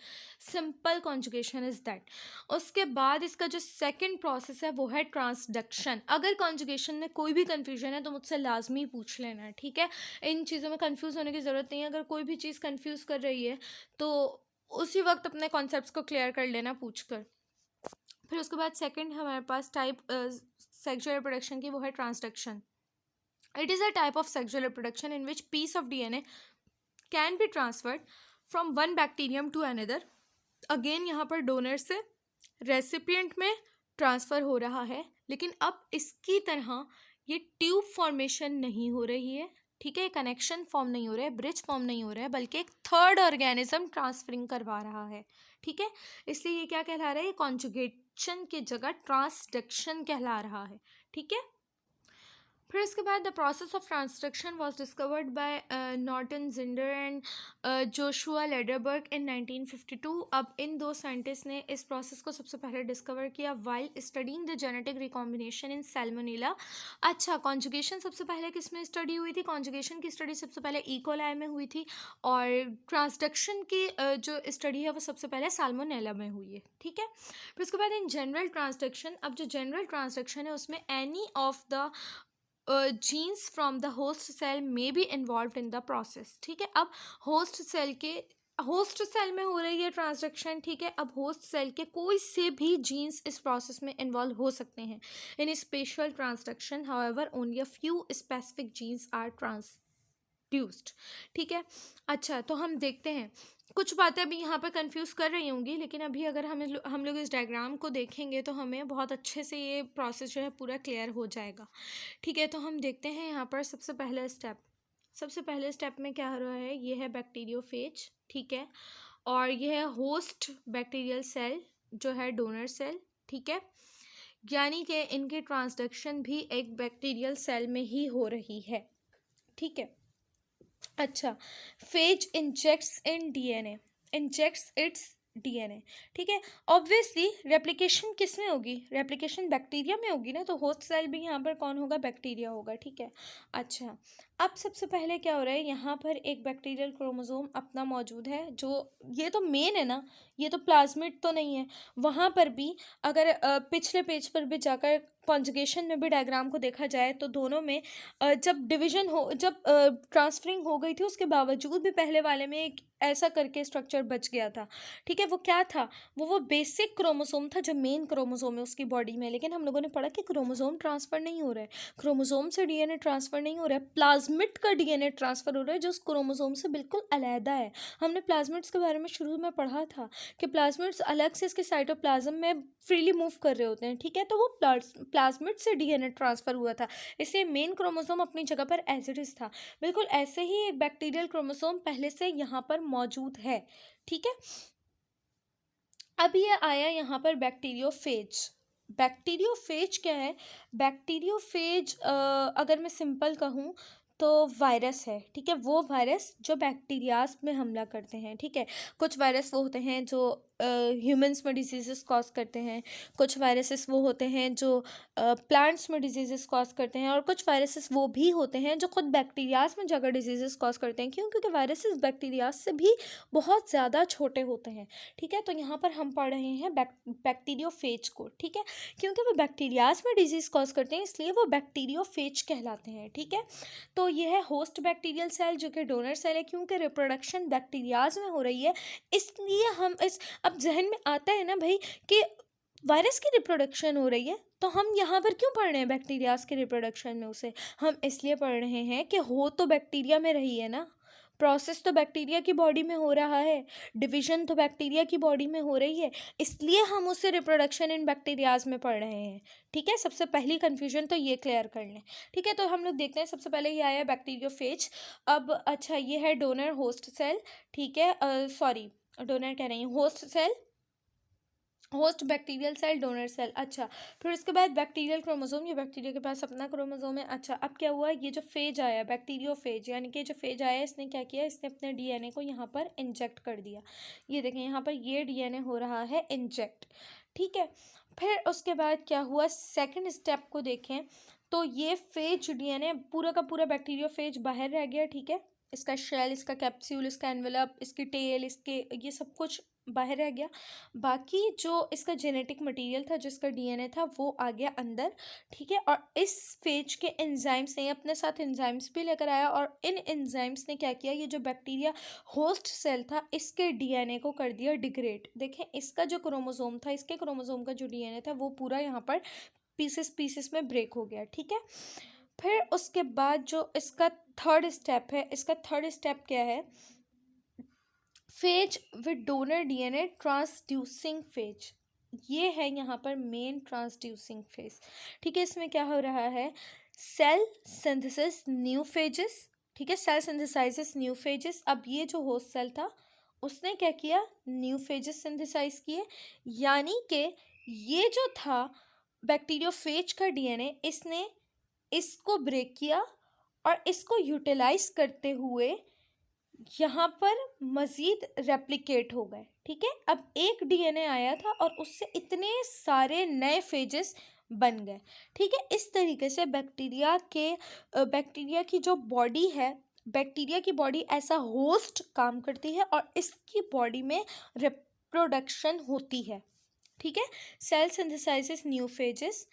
Simple conjugation is that. उसके बाद इसका जो सेकंड प्रोसेस है वो है ट्रांसडक्शन। अगर कॉन्जुगेशन में कोई भी कन्फ्यूजन है तो मुझसे लाजमी पूछ लेना है। ठीक है, इन चीज़ों में कंफ्यूज होने की ज़रूरत नहीं है। अगर कोई भी चीज़ कंफ्यूज कर रही है तो उसी वक्त अपने कॉन्सेप्ट्स को क्लियर कर लेना पूछ कर। फिर उसके बाद सेकंड हमारे पास टाइप सेक्सुअल रिप्रोडक्शन की, वो है transduction. It is a type of sexual reproduction in which piece of DNA can be transferred from one bacterium to another. Again यहाँ पर डोनर से रेसिपिएंट में ट्रांसफ़र हो रहा है, लेकिन अब इसकी तरह ये ट्यूब फॉर्मेशन नहीं हो रही है। ठीक है, कनेक्शन फॉर्म नहीं हो रहा है, ब्रिज फॉर्म नहीं हो रहा है, बल्कि एक थर्ड ऑर्गेनिज्म ट्रांसफरिंग करवा रहा है। ठीक है, इसलिए ये क्या कहला रहा है, ये कॉन्जुगेशन की जगह ट्रांसडक्शन कहला रहा है। ठीक है, फिर इसके बाद the process of transduction was discovered by Norton Zinder and Joshua Lederberg in 1952। अब इन दो साइंटिस्ट ने इस प्रोसेस को सबसे पहले डिस्कवर किया while studying the genetic recombination in Salmonella. अच्छा, कॉन्जुगेशन सबसे पहले किस में स्टडी हुई थी? कॉन्जुगेशन की स्टडी सबसे पहले इकोलाई में हुई थी, और ट्रांसडक्शन की जो स्टडी है वो सबसे पहले साल्मोनेला में हुई है। ठीक है, फिर उसके बाद इन जनरल ट्रांसडक्शन, अब जो जनरल ट्रांसडक्शन है उसमें any of the genes from the host cell may be involved in the process। ठीक है, अब होस्ट सेल में हो रही है ट्रांसडक्शन। ठीक है, अब होस्ट सेल के कोई से भी जीन्स इस प्रोसेस में इन्वॉल्व हो सकते हैं in special transduction. However only a few specific genes are transduced. ठीक है, अच्छा तो हम देखते हैं, कुछ बातें अभी यहाँ पर कंफ्यूज कर रही होंगी, लेकिन अभी अगर हम लोग इस डायग्राम को देखेंगे तो हमें बहुत अच्छे से ये प्रोसेस जो है पूरा क्लियर हो जाएगा। ठीक है, तो हम देखते हैं यहाँ पर सबसे पहले स्टेप में क्या हो रहा है, ये है बैक्टीरियोफेज। ठीक है, और ये है होस्ट बैक्टीरियल सेल जो है डोनर सेल। ठीक है, यानी कि इनकी ट्रांसडक्शन भी एक बैक्टीरियल सेल में ही हो रही है। ठीक है, अच्छा, फेज इंजेक्ट्स इट्स डीएनए। ठीक है, ऑब्वियसली रेप्लिकेशन किस में होगी? रेप्लिकेशन बैक्टीरिया में होगी ना, तो होस्ट सेल भी यहाँ पर कौन होगा? बैक्टीरिया होगा। ठीक है, अच्छा, अब सबसे पहले क्या हो रहा है, यहाँ पर एक बैक्टीरियल क्रोमोसोम अपना मौजूद है, जो ये तो मेन है ना, ये तो प्लाज्मिड तो नहीं है। वहाँ पर भी अगर पिछले पेज पर भी जाकर कॉन्जुगेशन में भी डायग्राम को देखा जाए तो दोनों में जब ट्रांसफरिंग हो गई थी उसके बावजूद भी पहले वाले में एक ऐसा करके स्ट्रक्चर बच गया था। ठीक है, वो क्या था? वो बेसिक क्रोमोसोम था जो मेन क्रोमोसोम है उसकी बॉडी में। लेकिन हम लोगों ने पढ़ा कि क्रोमोसोम ट्रांसफ़र नहीं हो रहा है, क्रोमोसोम से डीएनए ट्रांसफ़र नहीं हो रहा है, प्लाज्मिड का डीएनए ट्रांसफ़र हो रहा है जो उस क्रोमोसोम से बिल्कुल अलहदा है। हमने प्लाज्मिड्स के बारे में शुरू में पढ़ा था कि प्लाज्मिड्स अलग से इसके साइटोप्लाज्म में फ्रीली मूव कर रहे होते हैं। ठीक है, तो वो प्लाज्मिड से डीएनए ट्रांसफ़र हुआ था, इसलिए मेन क्रोमोसोम अपनी जगह पर एज इट इज़ था। बिल्कुल ऐसे ही एक बैक्टीरियल क्रोमोसोम पहले से यहाँ पर मौजूद है। ठीक है, अब ये आया यहाँ पर बैक्टीरियोफेज क्या है? बैक्टीरियोफेज अगर मैं सिंपल कहूँ तो वायरस है। ठीक है, वो वायरस जो बैक्टीरियाज में हमला करते हैं। ठीक है, कुछ वायरस वो होते हैं जो ह्यूमंस में डिजीज़ेस कॉज करते हैं, कुछ वायरसेस वो होते हैं जो प्लांट्स में डिजीज़ेस कॉज करते हैं, और कुछ वायरसेस वो भी होते हैं जो खुद बैक्टीरियाज में जाकर डिजीज़ेस कॉज करते हैं। क्यों? क्योंकि वायरसेस बैक्टीरियाज से भी बहुत ज़्यादा छोटे होते हैं। ठीक है, तो यहाँ पर हम पढ़ रहे हैं बैक्टीरियोफेज को। ठीक है, क्योंकि वो बैक्टीरियाज में डिजीज़ कॉज करते हैं इसलिए वो बैक्टीरियोफेज कहलाते हैं। ठीक है, तो यह है होस्ट बैक्टीरियल सेल जो कि डोनर सेल है। क्योंकि रिप्रोडक्शन बैक्टीरियाज में हो रही है इसलिए हम इस, अब जहन में आता है ना भाई कि वायरस की रिप्रोडक्शन हो रही है, तो हम यहाँ पर क्यों पढ़ रहे हैं बैक्टीरियाज के रिप्रोडक्शन में? उसे हम इसलिए पढ़ रहे हैं कि हो तो बैक्टीरिया में रही है ना, प्रोसेस तो बैक्टीरिया की बॉडी में हो रहा है, डिवीजन तो बैक्टीरिया की बॉडी में हो रही है, इसलिए हम उसे रिप्रोडक्शन इन बैक्टीरियाज में पढ़ रहे हैं। ठीक है, सबसे पहली कन्फ्यूजन तो ये क्लियर कर लें। ठीक है, तो हम लोग देखते हैं, सबसे पहले ये आया बैक्टीरियोफेज। अब अच्छा, ये है डोनर होस्ट सेल। ठीक है, सॉरी डोनर कह रही हूँ, host cell, host bacterial cell, donor cell. अच्छा, फिर उसके बाद बैक्टीरियल क्रोमोसोम, ये बैक्टीरिया के पास अपना क्रोमोसोम है। अच्छा, अब क्या हुआ, ये जो फेज आया बैक्टीरियोफेज, यानी कि जो फेज आया इसने क्या किया, इसने अपने डीएनए को यहाँ पर इंजेक्ट कर दिया। ये देखें यहाँ पर ये डीएनए हो रहा है इंजेक्ट। ठीक है, फिर उसके बाद क्या हुआ, सेकेंड स्टेप को देखें तो ये फेज डीएनए पूरा का पूरा बैक्टीरियोफेज बाहर रह गया। ठीक है, इसका शेल, इसका कैप्सूल, इसका एनवेलप, इसकी टेल, इसके ये सब कुछ बाहर रह गया। बाकी जो इसका जेनेटिक मटेरियल था, जिसका डीएनए था, वो आ गया अंदर। ठीक है, और इस फेज के एंजाइम्स ने अपने साथ एंजाइम्स भी लेकर आया, और इन एंजाइम्स ने क्या किया, ये जो बैक्टीरिया होस्ट सेल था इसके डीएनए को कर दिया डिग्रेड। देखें, इसका जो क्रोमोसोम था, इसके क्रोमोसोम का जो डीएनए था वो पूरा यहाँ पर पीसेस में ब्रेक हो गया। ठीक है, फिर उसके बाद जो इसका थर्ड स्टेप क्या है, phage with donor DNA transducing phage. ये है यहाँ पर मेन ट्रांसड्यूसिंग फेज। ठीक है, इसमें क्या हो रहा है, सेल सिंथेसिस न्यू फेजेस। ठीक है, सेल सिंथेसाइजेस न्यू फेजेस। अब ये जो होस्ट सेल था उसने क्या किया, न्यू फेजेस सिंथेसाइज किए, यानी कि ये जो था बैक्टीरियोफेज का डीएनए, इसने इसको ब्रेक किया और इसको यूटिलाइज करते हुए यहाँ पर मज़ीद रेप्लिकेट हो गए। ठीक है, अब एक डीएनए आया था और उससे इतने सारे नए फेजेस बन गए। ठीक है, इस तरीके से बैक्टीरिया की जो बॉडी है, बैक्टीरिया की बॉडी ऐसा होस्ट काम करती है और इसकी बॉडी में रिप्रोडक्शन होती है। ठीक है, cell synthesises new phages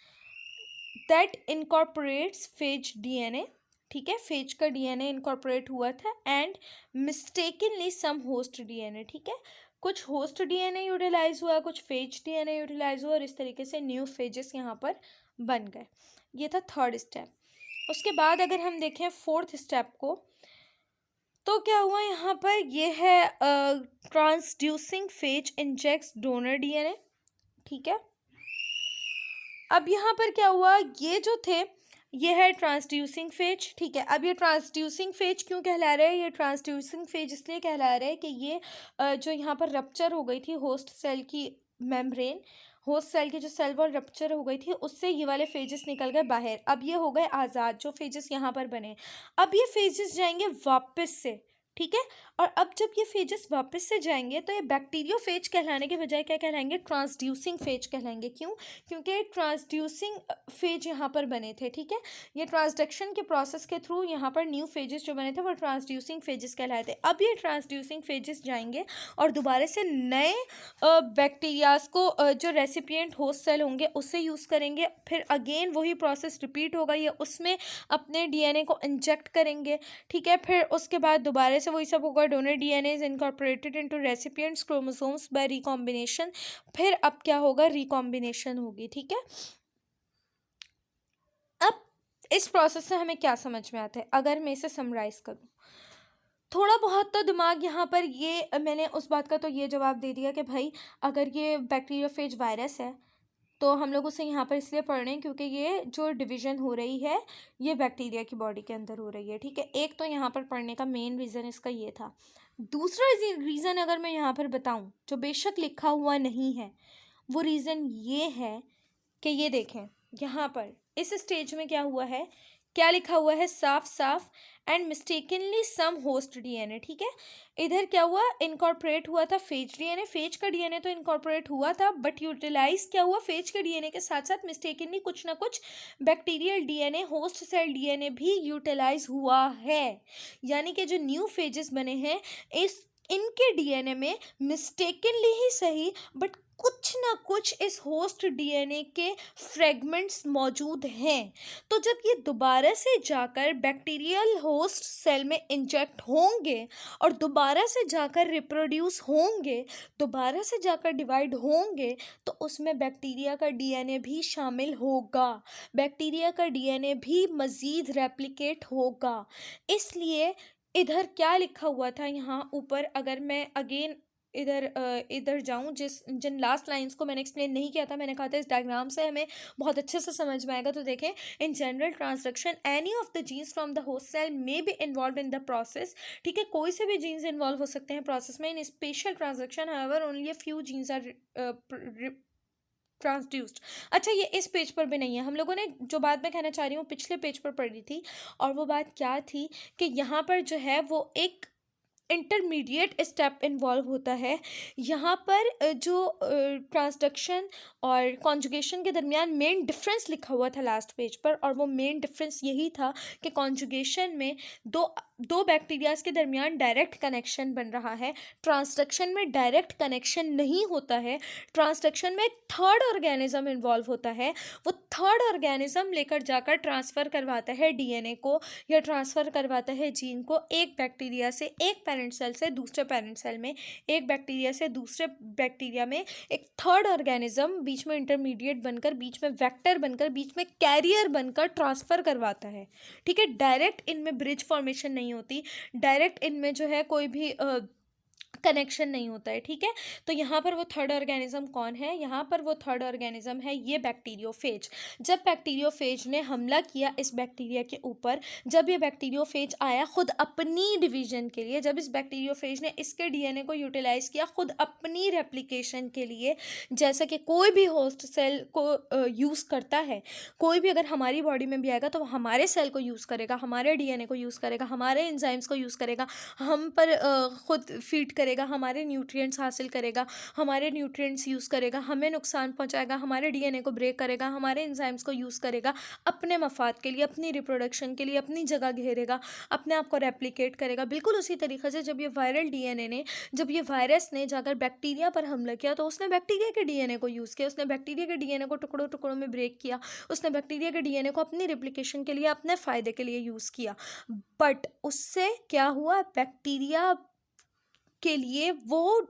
that incorporates phage DNA. ठीक है, फेज का डीएनए इनकॉर्पोरेट हुआ था and mistakenly some host DNA. ठीक है, कुछ होस्ट डीएनए यूटिलाइज हुआ, कुछ फेज डीएनए यूटिलाइज हुआ और इस तरीके से न्यू फेजेस यहाँ पर बन गए। ये था थर्ड स्टेप। उसके बाद अगर हम देखें फोर्थ स्टेप को, तो क्या हुआ यहाँ पर, ये है transducing phase injects donor DNA. ठीक है, अब यहाँ पर क्या हुआ, ये जो थे ये है ट्रांसड्यूसिंग फेज। ठीक है, अब ये ट्रांसड्यूसिंग फेज क्यों कहला रहे हैं, ये ट्रांसड्यूसिंग फेज इसलिए कहला रहे हैं कि ये जो यहाँ पर रप्चर हो गई थी होस्ट सेल की मेम्ब्रेन, होस्ट सेल की जो सेल वॉल रप्चर हो गई थी, उससे ये वाले फेजेस निकल गए बाहर। अब ये हो गए आज़ाद, जो फेजेस यहाँ पर बने। अब ये फेजेस जाएंगे वापस से। ठीक है, और अब जब ये फेजेस वापस से जाएंगे तो ये बैक्टीरियोफेज कहलाने के बजाय क्या कहलाएंगे, ट्रांसड्यूसिंग फेज कहलाएंगे। क्यों, क्योंकि ट्रांसड्यूसिंग फेज यहाँ पर बने थे। ठीक है, ये ट्रांसडक्शन के प्रोसेस के थ्रू यहाँ पर न्यू फेजेस जो बने थे वो ट्रांसड्यूसिंग फेजेस कहलाए थे। अब ये ट्रांसड्यूसिंग फेजेस जाएंगे और दोबारा से नए बैक्टीरियाज को जो रेसिपिएंट होस्ट सेल होंगे उससे यूज़ करेंगे, फिर अगेन वही प्रोसेस रिपीट होगा, ये उसमें अपने डीएनए को इंजेक्ट करेंगे। ठीक है, फिर उसके बाद दोबारा से वही सब होगा, donor DNA is incorporated into recipient's chromosomes by recombination. फिर अब क्या होगा, रिकॉम्बिनेशन होगी। ठीक है, अब इस प्रोसेस से हमें क्या समझ में आता है, अगर मैं इसे समराइज करूँ थोड़ा बहुत, तो दिमाग यहाँ पर ये, मैंने उस बात का तो ये जवाब दे दिया कि भाई अगर ये बैक्टीरियोफेज वायरस है तो हम लोग उसे यहाँ पर इसलिए पढ़ रहे हैं क्योंकि ये जो डिवीज़न हो रही है ये बैक्टीरिया की बॉडी के अंदर हो रही है। ठीक है, एक तो यहाँ पर पढ़ने का मेन रीज़न इसका ये था। दूसरा रीज़न अगर मैं यहाँ पर बताऊँ जो बेशक लिखा हुआ नहीं है, वो रीज़न ये है कि ये देखें यहाँ पर इस स्टेज में क्या हुआ है, क्या लिखा हुआ है, साफ साफ and mistakenly some host DNA. ठीक है, इधर क्या हुआ, इनकॉर्पोरेट हुआ था फेज डीएनए, फेज का डीएनए तो इनकॉर्पोरेट हुआ था बट यूटिलाइज क्या हुआ, फेज के डीएनए के साथ साथ मिस्टेकनली कुछ ना कुछ bacterial DNA, host cell DNA भी यूटिलाइज हुआ है। यानी कि जो न्यू फेजेस बने हैं इनके डीएनए में मिस्टेकनली ही सही बट कुछ ना कुछ इस होस्ट डीएनए के फ्रेगमेंट्स मौजूद हैं। तो जब ये दोबारा से जाकर बैक्टीरियल होस्ट सेल में इंजेक्ट होंगे और दोबारा से जाकर रिप्रोड्यूस होंगे, दोबारा से जाकर डिवाइड होंगे, तो उसमें बैक्टीरिया का डीएनए भी शामिल होगा, बैक्टीरिया का डीएनए भी मज़ीद रेप्लिकेट होगा। इसलिए इधर क्या लिखा हुआ था यहाँ ऊपर, अगर मैं अगेन इधर जाऊं, जिन लास्ट लाइंस को मैंने एक्सप्लेन नहीं किया था, मैंने कहा था इस डायग्राम से हमें बहुत अच्छे से समझ में आएगा। तो देखें, in general transduction any of the genes from the host cell may be involve in the process. ठीक है, कोई से भी जीन्स इन्वॉल्व हो सकते हैं प्रोसेस में। In special transduction however only a few genes are transduced. अच्छा, ये इस पेज पर भी नहीं है, हम लोगों ने जो बात मैं कहना चाह रही हूँ पिछले पेज पर पढ़ी थी, और वो बात क्या थी कि यहाँ पर जो है वो एक इंटरमीडिएट स्टेप इन्वॉल्व होता है। यहाँ पर जो ट्रांसडक्शन और कॉन्जुगेशन के दरमियान मेन डिफरेंस लिखा हुआ था लास्ट पेज पर, और वो मेन डिफरेंस यही था कि कॉन्जुगेशन में दो बैक्टीरियाज के दरमियान डायरेक्ट कनेक्शन बन रहा है, ट्रांसडक्शन में डायरेक्ट कनेक्शन नहीं होता है। ट्रांसडक्शन में थर्ड ऑर्गेनिज्म इन्वॉल्व होता है, वो थर्ड ऑर्गेनिज्म लेकर जाकर ट्रांसफ़र करवाता है डीएनए को या ट्रांसफ़र करवाता है जीन को एक बैक्टीरिया से एक पेरेंट सेल से दूसरे पेरेंट सेल में, एक बैक्टीरिया से दूसरे बैक्टीरिया में। एक थर्ड ऑर्गेनिज्म बीच में इंटरमीडिएट बनकर, बीच में वेक्टर बनकर, बीच में कैरियर बनकर ट्रांसफ़र करवाता है। ठीक है, डायरेक्ट इनमें ब्रिज फॉर्मेशन नहीं होती, डायरेक्ट इनमें जो है कोई भी कनेक्शन नहीं होता है, ठीक है। तो यहाँ पर वो थर्ड ऑर्गेनिज्म कौन है, यहाँ पर वो थर्ड ऑर्गेनिज्म है ये बैक्टीरियोफेज। जब बैक्टीरियोफेज ने हमला किया इस बैक्टीरिया के ऊपर, जब ये बैक्टीरियोफेज आया खुद अपनी डिवीजन के लिए, जब इस बैक्टीरियोफेज ने इसके डीएनए को यूटिलाइज किया खुद अपनी रेप्लिकेशन के लिए, जैसा कि कोई भी होस्ट सेल को यूज़ करता है, कोई भी अगर हमारी बॉडी में भी आएगा तो वो हमारे सेल को यूज़ करेगा, हमारे डीएनए को यूज़ करेगा, हमारे एंजाइम्स को यूज़ करेगा, हम पर खुद फीड करेगा, हमारे न्यूट्रिएंट्स हासिल करेगा, हमारे न्यूट्रिएंट्स यूज़ करेगा, हमें नुकसान पहुंचाएगा, हमारे डीएनए को ब्रेक करेगा, हमारे एंजाइम्स को यूज़ करेगा अपने मफाद के लिए, अपनी रिप्रोडक्शन के लिए, अपनी जगह घेरेगा, अपने आप को रेप्लिकेट करेगा। बिल्कुल उसी तरीके से जब ये वायरल डीएनए ने, जब ये वायरस ने जाकर बैक्टीरिया पर हमला किया तो उसने बैक्टीरिया के डीएनए को यूज़ किया, उसने बैक्टीरिया के डीएनए को टुकड़ों टुकड़ों में ब्रेक किया, उसने बैक्टीरिया के डीएनए को अपनी रेप्लिकेशन के लिए, अपने फ़ायदे के लिए यूज़ किया। बट उससे क्या हुआ, बैक्टीरिया के लिए वो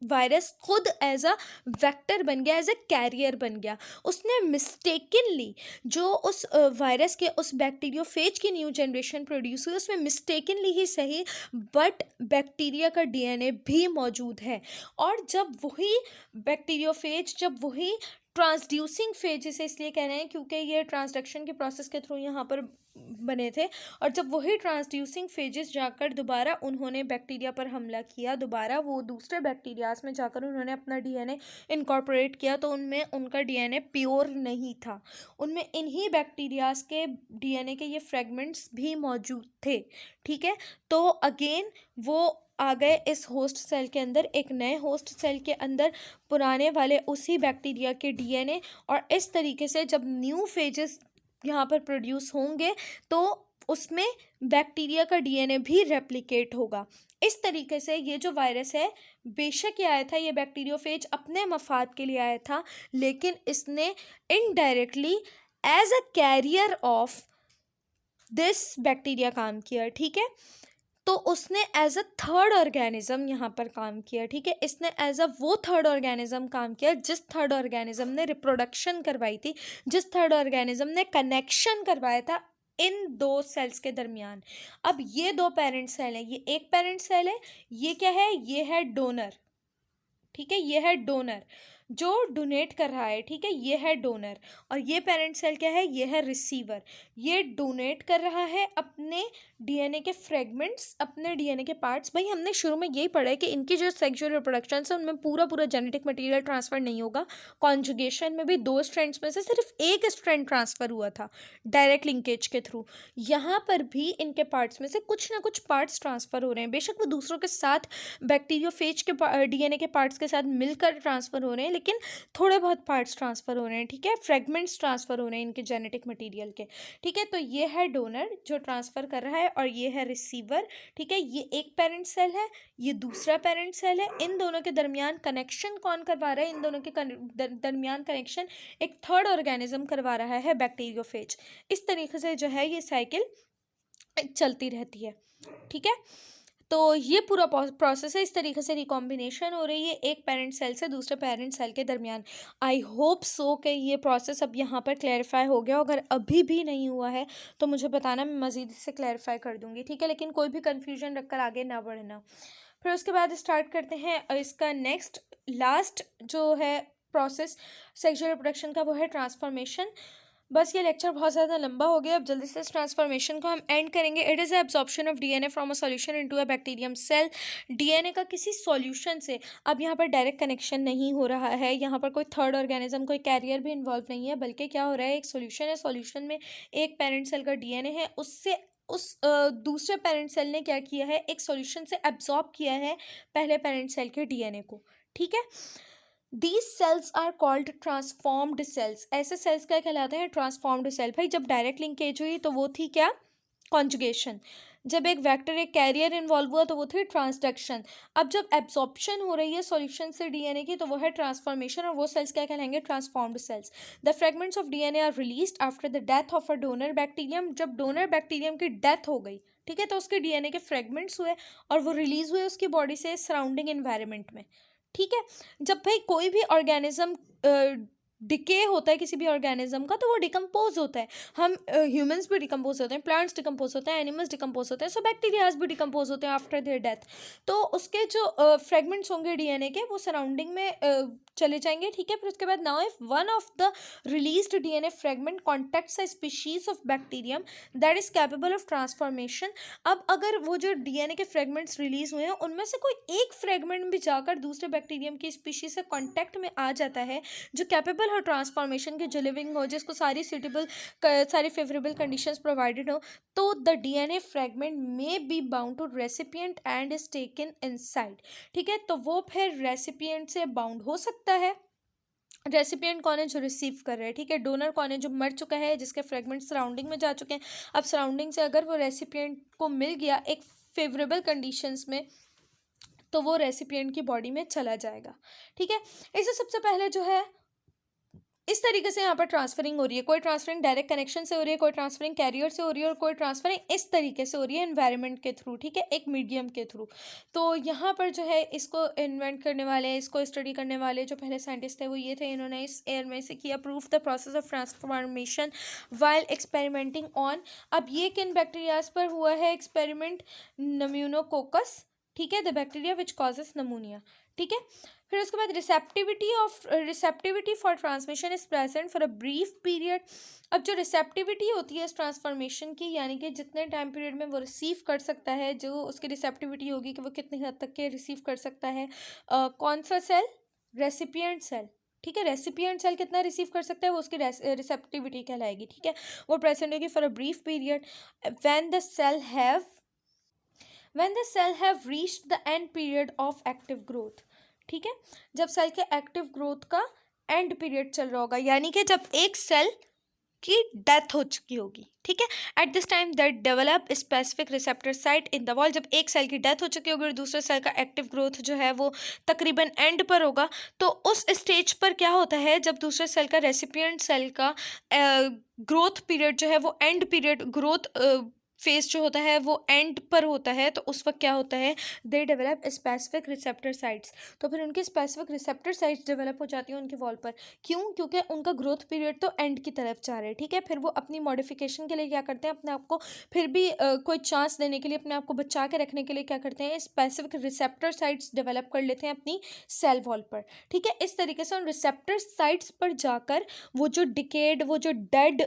वायरस खुद एज अ वेक्टर बन गया, एज अ कैरियर बन गया। उसने मिस्टेकनली जो उस वायरस के, उस बैक्टीरियोफेज की न्यू जनरेशन प्रोड्यूस हुई, उसमें मिस्टेकनली ही सही बट बैक्टीरिया का डीएनए भी मौजूद है। और जब वही बैक्टीरियोफेज, जब वही ट्रांसड्यूसिंग फेज, इसे इसलिए कह रहे हैं क्योंकि ये ट्रांसडक्शन के प्रोसेस के थ्रू यहाँ पर बने थे, और जब वही ट्रांसड्यूसिंग फेजेस जाकर दोबारा उन्होंने बैक्टीरिया पर हमला किया, दोबारा वो दूसरे बैक्टीरियाज में जाकर उन्होंने अपना डीएनए इनकॉर्पोरेट किया, तो उनमें उनका डीएनए प्योर नहीं था, उनमें इन्हीं बैक्टीरियाज के डीएनए के ये फ्रेगमेंट्स भी मौजूद थे, ठीक है। तो अगेन वो आ गए इस होस्ट सेल के अंदर, एक नए होस्ट सेल के अंदर पुराने वाले उसी बैक्टीरिया के डीएनए, और इस तरीके से जब न्यू फेजेस यहाँ पर प्रोड्यूस होंगे तो उसमें बैक्टीरिया का डीएनए भी रेप्लिकेट होगा। इस तरीके से ये जो वायरस है, बेशक ये आया था, ये बैक्टीरियोफेज अपने मफाद के लिए आया था, लेकिन इसने indirectly as a carrier of this bacteria काम किया, ठीक है। तो उसने एज अ थर्ड ऑर्गेनिज्म यहाँ पर काम किया, ठीक है। इसने एज अ वो थर्ड ऑर्गेनिज्म काम किया जिस थर्ड ऑर्गेनिज्म ने रिप्रोडक्शन करवाई थी, जिस थर्ड ऑर्गेनिज्म ने कनेक्शन करवाया था इन दो सेल्स के दरमियान। अब ये दो पेरेंट सेल हैं, ये एक पेरेंट सेल है, ये क्या है, ये है डोनर, ठीक है, ये है डोनर जो डोनेट कर रहा है, ठीक है, ये है डोनर। और ये पेरेंट सेल क्या है, ये है रिसीवर, ये डोनेट कर रहा है अपने डीएनए के फ्रेगमेंट्स, अपने डीएनए के पार्ट्स। भाई हमने शुरू में यही पढ़ा है कि इनकी जो सेक्सुअल रिप्रोडक्शन है उनमें पूरा पूरा जेनेटिक मटेरियल ट्रांसफर नहीं होगा। कॉन्जुगेशन में भी 2 स्ट्रैंड्स में से सिर्फ एक स्ट्रैंड ट्रांसफर हुआ था डायरेक्ट लिंकेज के थ्रू। यहाँ पर भी इनके पार्ट्स में से कुछ ना कुछ पार्ट्स ट्रांसफर हो रहे हैं, बेशक वो दूसरों के साथ बैक्टीरियोफेज के डीएनए के पार्ट्स के साथ मिलकर ट्रांसफर हो रहे हैं, लेकिन थोड़े बहुत पार्ट्स ट्रांसफर हो रहे हैं, ठीक है, फ्रेगमेंट्स ट्रांसफर हो रहे हैं इनके जेनेटिक मटेरियल के, ठीक है। तो ये है डोनर जो ट्रांसफर कर रहा है, और ये है रिसीवर, ठीक है। ये एक पेरेंट सेल है, ये दूसरा पेरेंट सेल है। इन दोनों के दरमियान कनेक्शन कौन करवा रहा है, इन दोनों के दरमियान कनेक्शन एक थर्ड ऑर्गेनिज्म करवा रहा है, बैक्टीरियोफेज। इस तरीके से जो है ये साइकिल चलती रहती है, ठीक है। तो ये पूरा प्रोसेस है, इस तरीके से रिकॉम्बिनेशन हो रही है एक पेरेंट सेल से दूसरे पेरेंट सेल के दरमियान। आई होप सो कि ये प्रोसेस अब यहाँ पर क्लैरिफाई हो गया। अगर अभी भी नहीं हुआ है तो मुझे बताना, मैं मज़ीद इसे क्लैरिफाई कर दूँगी, ठीक है। लेकिन कोई भी कन्फ्यूजन रखकर आगे ना बढ़ना। फिर उसके बाद स्टार्ट करते हैं इसका नेक्स्ट लास्ट जो है प्रोसेस सेक्सुअल रिप्रोडक्शन का, वो है ट्रांसफॉर्मेशन। बस ये लेक्चर बहुत ज़्यादा लंबा हो गया, अब जल्दी से इस ट्रांसफॉर्मेशन को हम एंड करेंगे। It is absorption of DNA from a solution into a bacterium cell. DNA का किसी सॉल्यूशन से, अब यहाँ पर डायरेक्ट कनेक्शन नहीं हो रहा है, यहाँ पर कोई थर्ड ऑर्गेनिज्म, कोई कैरियर भी इन्वॉल्व नहीं है, बल्कि क्या हो रहा है, एक सॉल्यूशन है, सॉल्यूशन में एक पेरेंट सेल का डीएनए है, उससे उस दूसरे पेरेंट सेल ने क्या किया है, एक सॉल्यूशन से एब्जॉर्ब किया है पहले पेरेंट सेल के डीएनए को, ठीक है। These cells are called transformed cells। ऐसे सेल्स क्या कहलाते हैं, ट्रांसफॉर्म्ड सेल। भाई जब डायरेक्ट लिंकेज हुई तो वो थी क्या, कॉन्जुगेशन। जब एक वेक्टर, एक कैरियर इन्वॉल्व हुआ तो वो थी ट्रांसडक्शन। अब जब एब्जॉर्प्शन हो रही है सॉल्यूशन से डीएनए की तो वो है ट्रांसफॉर्मेशन, और वो सेल्स क्या कहलाएंगे, transformed cells. The fragments of DNA are released after the death of a donor bacterium. जब डोनर बैक्टीरियम की डेथ हो गई, ठीक है, तो उसके डीएनए के फ्रेगमेंट्स हुए और वो रिलीज हुए उसकी बॉडी से सराउंडिंग एनवायरनमेंट में, ठीक है। जब भाई कोई भी ऑर्गेनिज्म डिके होता है किसी भी ऑर्गेनिज्म का तो वो डिकम्पोज होता है। हम ह्यूमंस भी डिकम्पोज होते हैं, प्लांट्स डिकम्पोज होते हैं, एनिमल्स डिकम्पोज होते हैं, सो बैक्टीरियाज भी डिकम्पोज होते हैं आफ्टर देयर डेथ। तो उसके जो फ्रेगमेंट्स होंगे डीएनए के वो सराउंडिंग में चले जाएंगे, ठीक है। फिर उसके बाद now if one of the released DNA fragment contacts a species of bacterium that is capable of transformation. अब अगर वो जो डीएनए के फ्रेगमेंट्स रिलीज हुए हैं उनमें से कोई एक फ्रेगमेंट भी जाकर दूसरे बैक्टीरियम की स्पीशीज से कॉन्टैक्ट में आ जाता है जो कैपेबल हो ट्रांसफॉर्मेशन के, जो लिविंग हो, जिसको सारी फेवरेबल कंडीशंस प्रोवाइडेड हो, तो the DNA fragment may be bound to recipient and is taken inside, ठीक है। तो वो फिर रेसिपिएंट से बाउंड हो सकता है। रेसिपिएंट कौन है? जो रिसीव कर रहा है, ठीक है। डोनर कौन है? जो मर चुका है, जिसके फ्रेगमेंट सराउंडिंग में जा चुके हैं। अब सराउंडिंग से अगर वो रेसिपिएंट को मिल गया एक फेवरेबल कंडीशंस में तो वो रेसिपिएंट की बॉडी में चला जाएगा, ठीक है। इसे सबसे पहले जो है इस तरीके से यहाँ पर ट्रांसफरिंग हो रही है। कोई ट्रांसफरिंग डायरेक्ट कनेक्शन से हो रही है, कोई ट्रांसफरिंग कैरियर से हो रही है, और कोई ट्रांसफरिंग इस तरीके से हो रही है एनवायरनमेंट के थ्रू, ठीक है, एक मीडियम के थ्रू। तो यहाँ पर जो है इसको इन्वेंट करने वाले, इसको स्टडी करने वाले जो पहले साइंटिस्ट थे वो ये थे। इन्होंने इस एयर में से किया proof the process of transformation while experimenting on. अब ये किन बैक्टीरियाज पर हुआ है एक्सपेरिमेंट? नम्यूनोकोकस, ठीक है, द बैक्टीरिया विच कॉजेस नमूनिया, ठीक है। फिर उसके बाद receptivity for transmission is present for a brief period. अब जो रिसेप्टिविटी होती है इस ट्रांसफॉर्मेशन की, यानी कि जितने टाइम पीरियड में वो रिसीव कर सकता है, जो उसकी रिसेप्टिविटी होगी कि वो कितनी हद तक के रिसीव कर सकता है, कौन सा सेल? रेसिपिएंट सेल, ठीक है। रेसिपिएंट सेल कितना रिसीव कर सकता है वो उसकी रिसेप्टिविटी कहलाएगी, ठीक है। वो प्रेजेंट होगी for a brief period when the cell have reached the end period of active growth, ठीक है। जब सेल के एक्टिव ग्रोथ का एंड पीरियड चल रहा होगा, यानी कि जब एक सेल की डेथ हो चुकी होगी, ठीक है। At this time that develop specific receptor site in the wall. जब एक सेल की डेथ हो चुकी होगी और दूसरे सेल का एक्टिव ग्रोथ जो है वो तकरीबन एंड पर होगा, तो उस स्टेज पर क्या होता है, जब दूसरे सेल का रेसिपिएंट सेल का ग्रोथ पीरियड जो है वो एंड पीरियड, ग्रोथ फेज जो होता है वो एंड पर होता है, तो उस वक्त क्या होता है? They develop specific receptor sites. तो फिर उनकी स्पेसिफिक रिसेप्टर साइट्स डेवलप हो जाती हैं उनकी वॉल पर। क्यों? क्योंकि उनका ग्रोथ पीरियड तो एंड की तरफ जा रहा है, ठीक है। फिर वो अपनी मॉडिफिकेशन के लिए क्या करते हैं, अपने आप को फिर भी कोई चांस देने के लिए, अपने आप को बचा के रखने के लिए क्या करते हैं, स्पेसिफिक रिसेप्टर साइट्स डेवलप कर लेते हैं अपनी सेल वॉल पर, ठीक है। इस तरीके से उन रिसेप्टर साइट्स पर जाकर वो जो डिकेड, वो जो डेड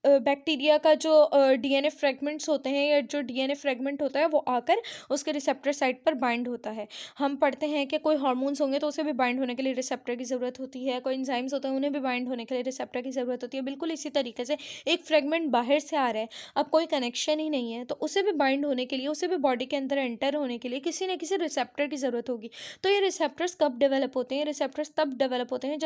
बैक्टीरिया का जो डीएनए फ्रेगमेंट्स होते हैं, या जो डीएनए फ्रेगमेंट होता है वो आकर उसके रिसेप्टर साइट पर बाइंड होता है। हम पढ़ते हैं कि कोई हार्मोन्स होंगे तो उसे भी बाइंड होने के लिए रिसेप्टर की ज़रूरत होती है, कोई एंजाइम्स होते हैं उन्हें भी बाइंड होने के लिए रिसेप्टर की ज़रूरत होती है। बिल्कुल इसी तरीके से एक फ्रेगमेंट बाहर से आ रहा है, अब कोई कनेक्शन ही नहीं है, तो उसे भी बाइंड होने के लिए, उसे भी बॉडी के अंदर एंटर होने के लिए किसी न किसी रिसेप्टर की ज़रूरत होगी। तो ये रिसेप्टर्स कब डेवलप होते हैं? रिसेप्टर्स तब डेवलप होते हैं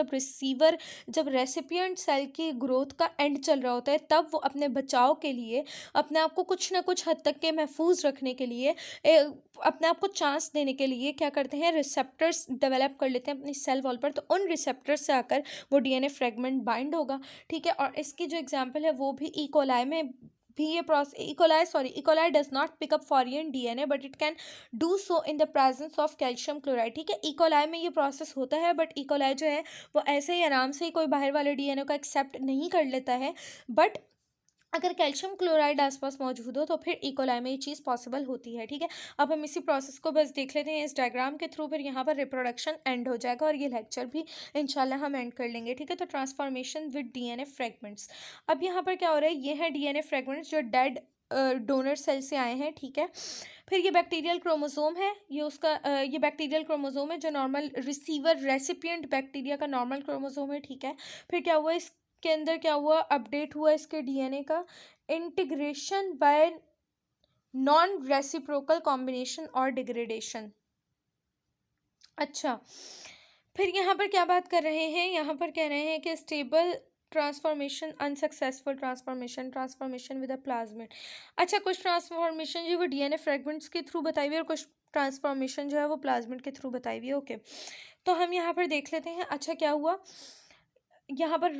जब रेसिपिएंट सेल की ग्रोथ का एंड चल रहा होता है, तब वो अपने बचाव के लिए, अपने आप को कुछ ना कुछ हद तक के महफूज रखने के लिए, अपने आप को चांस देने के लिए क्या करते हैं, रिसेप्टर्स डेवलप कर लेते हैं अपनी सेल वॉल पर। तो उन रिसेप्टर्स से आकर वो डीएनए फ्रेगमेंट बाइंड होगा, ठीक है। और इसकी जो एग्जांपल है वो भी इकोलाई में भी ये process, E coli does not pick up foreign DNA but it can do so in the presence of calcium chloride, ठीक है। इकोलाई में ये प्रोसेस होता है, बट इकोलाई जो है वो ऐसे ही आराम से ही कोई बाहर वाले डीएनए को एक्सेप्ट नहीं कर लेता है, बट अगर कैल्शियम क्लोराइड आसपास मौजूद हो तो फिर इकोलाई में ये चीज़ पॉसिबल होती है, ठीक है। अब हम इसी प्रोसेस को बस देख लेते हैं इस डायग्राम के थ्रू, फिर यहाँ पर रिप्रोडक्शन एंड हो जाएगा और ये लेक्चर भी इंशाल्लाह हम एंड कर लेंगे, ठीक है। तो ट्रांसफॉर्मेशन विद डीएनए फ्रेगमेंट्स। अब यहाँ पर क्या हो रहा है, ये है डीएनए फ्रेगमेंट्स जो डेड डोनर सेल से आए हैं, ठीक है। फिर ये बैक्टीरियल क्रोमोसोम है, ये बैक्टीरियल क्रोमोसोम है जो नॉर्मल रिसीवर रेसिपिएंट बैक्टीरिया का नॉर्मल क्रोमोसोम है, ठीक है। फिर क्या हुआ, के अंदर क्या हुआ, अपडेट हुआ इसके डीएनए का, integration by non reciprocal combination और डिग्रेडेशन। अच्छा, फिर यहाँ पर क्या बात कर रहे हैं, यहाँ पर कह रहे हैं कि stable transformation, unsuccessful transformation with a plasmid. अच्छा, कुछ ट्रांसफॉर्मेशन जो वो डीएनए फ्रेगमेंट्स के थ्रू बताई हुई है और कुछ ट्रांसफॉर्मेशन जो है वो प्लाज्मिड के थ्रू बताई हुई है, ओके। तो हम यहाँ पर देख लेते हैं। अच्छा, क्या हुआ यहाँ पर,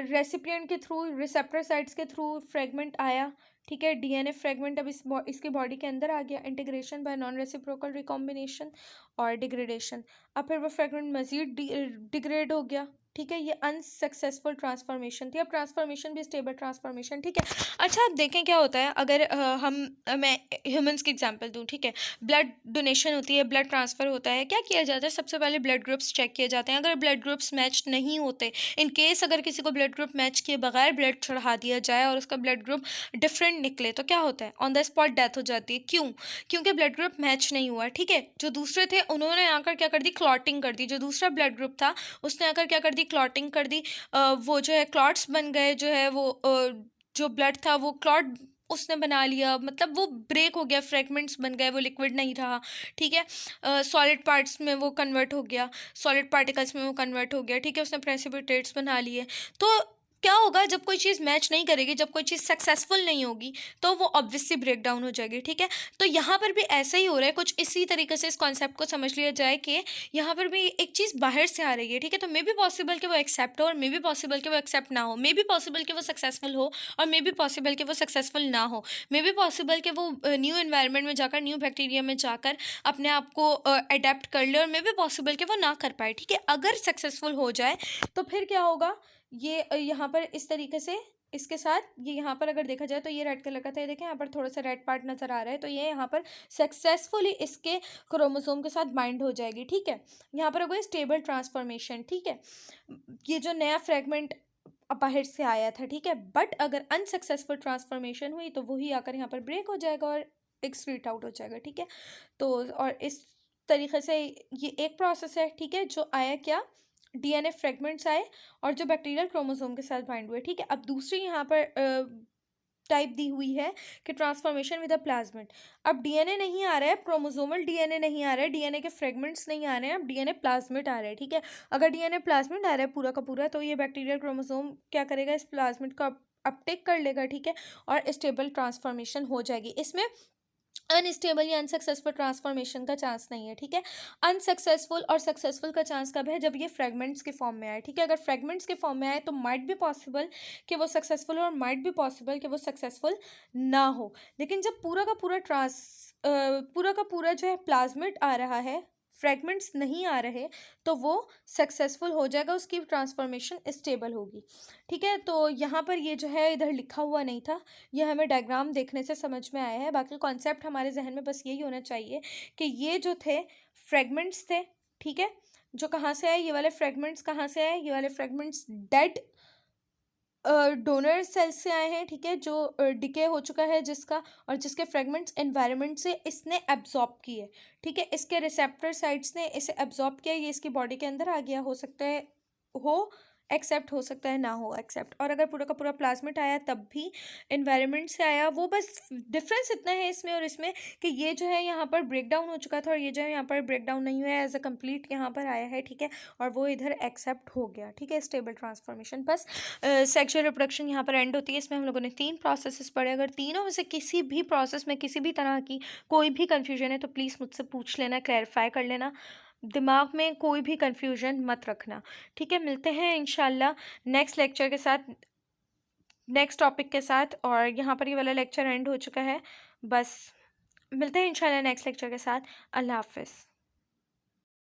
रेसिपिएंट के थ्रू, रिसेप्टर साइट्स के थ्रू फ्रेगमेंट आया, ठीक है। डीएनए फ्रेगमेंट अब इसके बॉडी के अंदर आ गया, integration by non reciprocal recombination और डिग्रेडेशन। अब फिर वो फ्रेगमेंट मज़ीद डिग्रेड हो गया, ठीक है, ये अनसक्सेसफुल ट्रांसफॉर्मेशन थी। अब ट्रांसफॉर्मेशन भी स्टेबल ट्रांसफॉर्मेशन, ठीक है। अच्छा, अब देखें क्या होता है अगर मैं ह्यूमंस की एग्जांपल दूं, ठीक है। ब्लड डोनेशन होती है, ब्लड ट्रांसफ़र होता है, क्या किया जाता है, सबसे पहले ब्लड ग्रुप्स चेक किए जाते हैं। अगर ब्लड ग्रुप्स मैच नहीं होते, इन केस अगर किसी को ब्लड ग्रुप मैच किए बगैर ब्लड चढ़ा दिया जाए और उसका ब्लड ग्रुप डिफरेंट निकले, तो क्या होता है, ऑन द स्पॉट डेथ हो जाती है। क्यों? क्योंकि ब्लड ग्रुप मैच नहीं हुआ, ठीक है। जो दूसरे थे उन्होंने आकर क्या कर दी, क्लॉटिंग कर दी। जो दूसरा ब्लड ग्रुप था उसने आकर क्या कर दी, क्लॉटिंग कर दी। वो जो है क्लॉट्स बन गए, जो है वो जो ब्लड था वो क्लॉट उसने बना लिया, मतलब वो ब्रेक हो गया, फ्रेगमेंट्स बन गए, वो लिक्विड नहीं रहा, ठीक है। सॉलिड पार्ट्स में वो कन्वर्ट हो गया, सॉलिड पार्टिकल्स में वो कन्वर्ट हो गया, ठीक है। उसने प्रेसिपिटेट्स बना लिए। तो क्या होगा, जब कोई चीज़ मैच नहीं करेगी, जब कोई चीज़ सक्सेसफुल नहीं होगी, तो वो ऑब्वियसली ब्रेक डाउन हो जाएगी, ठीक है। तो यहाँ पर भी ऐसा ही हो रहा है, कुछ इसी तरीके से इस कॉन्सेप्ट को समझ लिया जाए कि यहाँ पर भी एक चीज़ बाहर से आ रही है, ठीक है। तो मे बी पॉसिबल कि वो एक्सेप्ट हो और मे बी पॉसिबल कि वो एक्सेप्ट ना हो, मे बी पॉसिबल कि वो सक्सेसफुल हो और मे बी पॉसिबल कि वो सक्सेसफुल ना हो, मे बी पॉसिबल कि वो न्यू एनवायरनमेंट में जाकर, न्यू बैक्टीरिया में जाकर अपने आप को अडेप्ट कर ले, और मे बी पॉसिबल कि वो ना कर पाए, ठीक है। अगर सक्सेसफुल हो जाए तो फिर क्या होगा, ये यहाँ पर इस तरीके से इसके साथ ये यहाँ पर अगर देखा जाए तो ये रेड कलर का था, ये देखें यहाँ पर थोड़ा सा रेड पार्ट नज़र आ रहा है, तो ये यहाँ पर सक्सेसफुली इसके क्रोमोसोम के साथ बाइंड हो जाएगी, ठीक है। यहाँ पर होगा स्टेबल ट्रांसफॉर्मेशन, ठीक है। ये जो नया फ्रेगमेंट बाहर से आया था, ठीक है, बट अगर अनसक्सेसफुल ट्रांसफॉर्मेशन हुई तो वही आकर यहाँ पर ब्रेक हो जाएगा और एक्सक्रीट आउट हो जाएगा, ठीक है। तो और इस तरीके से ये एक प्रोसेस है, ठीक है, जो आया क्या, डीएनए फ्रेगमेंट्स आए और जो बैक्टीरियल क्रोमोसोम के साथ बाइंड हुए, ठीक है। अब दूसरी यहाँ पर टाइप दी हुई है कि ट्रांसफॉर्मेशन विद अ प्लाज्मिड। अब डीएनए नहीं आ रहा है, क्रोमोसोमल डीएनए नहीं आ रहा है, डीएनए के फ्रेगमेंट्स नहीं आ रहे हैं, अब डीएनए प्लाज्मिड आ रहा है, ठीक है। अगर डीएनए प्लाज्मिड आ रहा है पूरा का पूरा, तो ये बैक्टीरियल क्रोमोसोम क्या करेगा, इस प्लाज्मिड को अपटेक कर लेगा, ठीक है, और स्टेबल ट्रांसफॉर्मेशन हो जाएगी। इसमें अनस्टेबल या अनसक्सेसफुल ट्रांसफॉर्मेशन का चांस नहीं है, ठीक है। अनसक्सेसफुल और सक्सेसफुल का चांस कब है, जब ये फ्रेगमेंट्स के फॉर्म में आए, ठीक है। अगर फ्रेगमेंट्स के फॉर्म में आए तो माइट भी पॉसिबल कि वो सक्सेसफुल हो और माइट भी पॉसिबल कि वो सक्सेसफुल ना हो। लेकिन जब पूरा का पूरा जो है प्लाज्मिड आ रहा है, फ्रेगमेंट्स नहीं आ रहे, तो वो सक्सेसफुल हो जाएगा, उसकी ट्रांसफॉर्मेशन स्टेबल होगी, ठीक है। तो यहाँ पर ये जो है इधर लिखा हुआ नहीं था, ये हमें डायग्राम देखने से समझ में आया है। बाकी कॉन्सेप्ट हमारे जहन में बस यही होना चाहिए कि ये जो थे फ्रेगमेंट्स थे, ठीक है, जो कहाँ से आए, ये वाले फ्रेगमेंट्स कहाँ से आए, ये वाले फ्रेगमेंट्स डेड डोनर सेल्स से आए हैं, ठीक है, जो डिके हो चुका है जिसका, और जिसके फ्रेगमेंट्स एनवायरनमेंट से इसने एब्जॉर्ब किए, ठीक है। इसके रिसेप्टर साइट्स ने इसे एब्जॉर्ब किया, ये इसकी बॉडी के अंदर आ गया, हो सकता है हो एक्सेप्ट, हो सकता है ना हो एक्सेप्ट। और अगर पूरा का पूरा प्लाज्मिड आया तब भी एनवायरनमेंट से आया, वो बस डिफरेंस इतना है इसमें और इसमें कि ये जो है यहाँ पर ब्रेक डाउन हो चुका था और ये जो है यहाँ पर ब्रेक डाउन नहीं हुआ है, एज अ कंप्लीट यहाँ पर आया है, ठीक है, और वो इधर एक्सेप्ट हो गया, ठीक है, स्टेबल ट्रांसफॉर्मेशन। बस सेक्सुअल रिप्रोडक्शन यहाँ पर एंड होती है। इसमें हम लोगों ने 3 प्रोसेसेस पढ़े। अगर तीनों में से किसी भी प्रोसेस में किसी भी तरह की कोई भी कन्फ्यूजन है तो प्लीज़ मुझसे पूछ लेना, क्लैरिफाई कर लेना, दिमाग में कोई भी कन्फ्यूजन मत रखना, ठीक है। मिलते हैं इंशाल्लाह नेक्स्ट लेक्चर के साथ, नेक्स्ट टॉपिक के साथ, और यहाँ पर ये वाला लेक्चर एंड हो चुका है। बस मिलते हैं इंशाल्लाह नेक्स्ट लेक्चर के साथ। अल्लाह हाफ़िज़।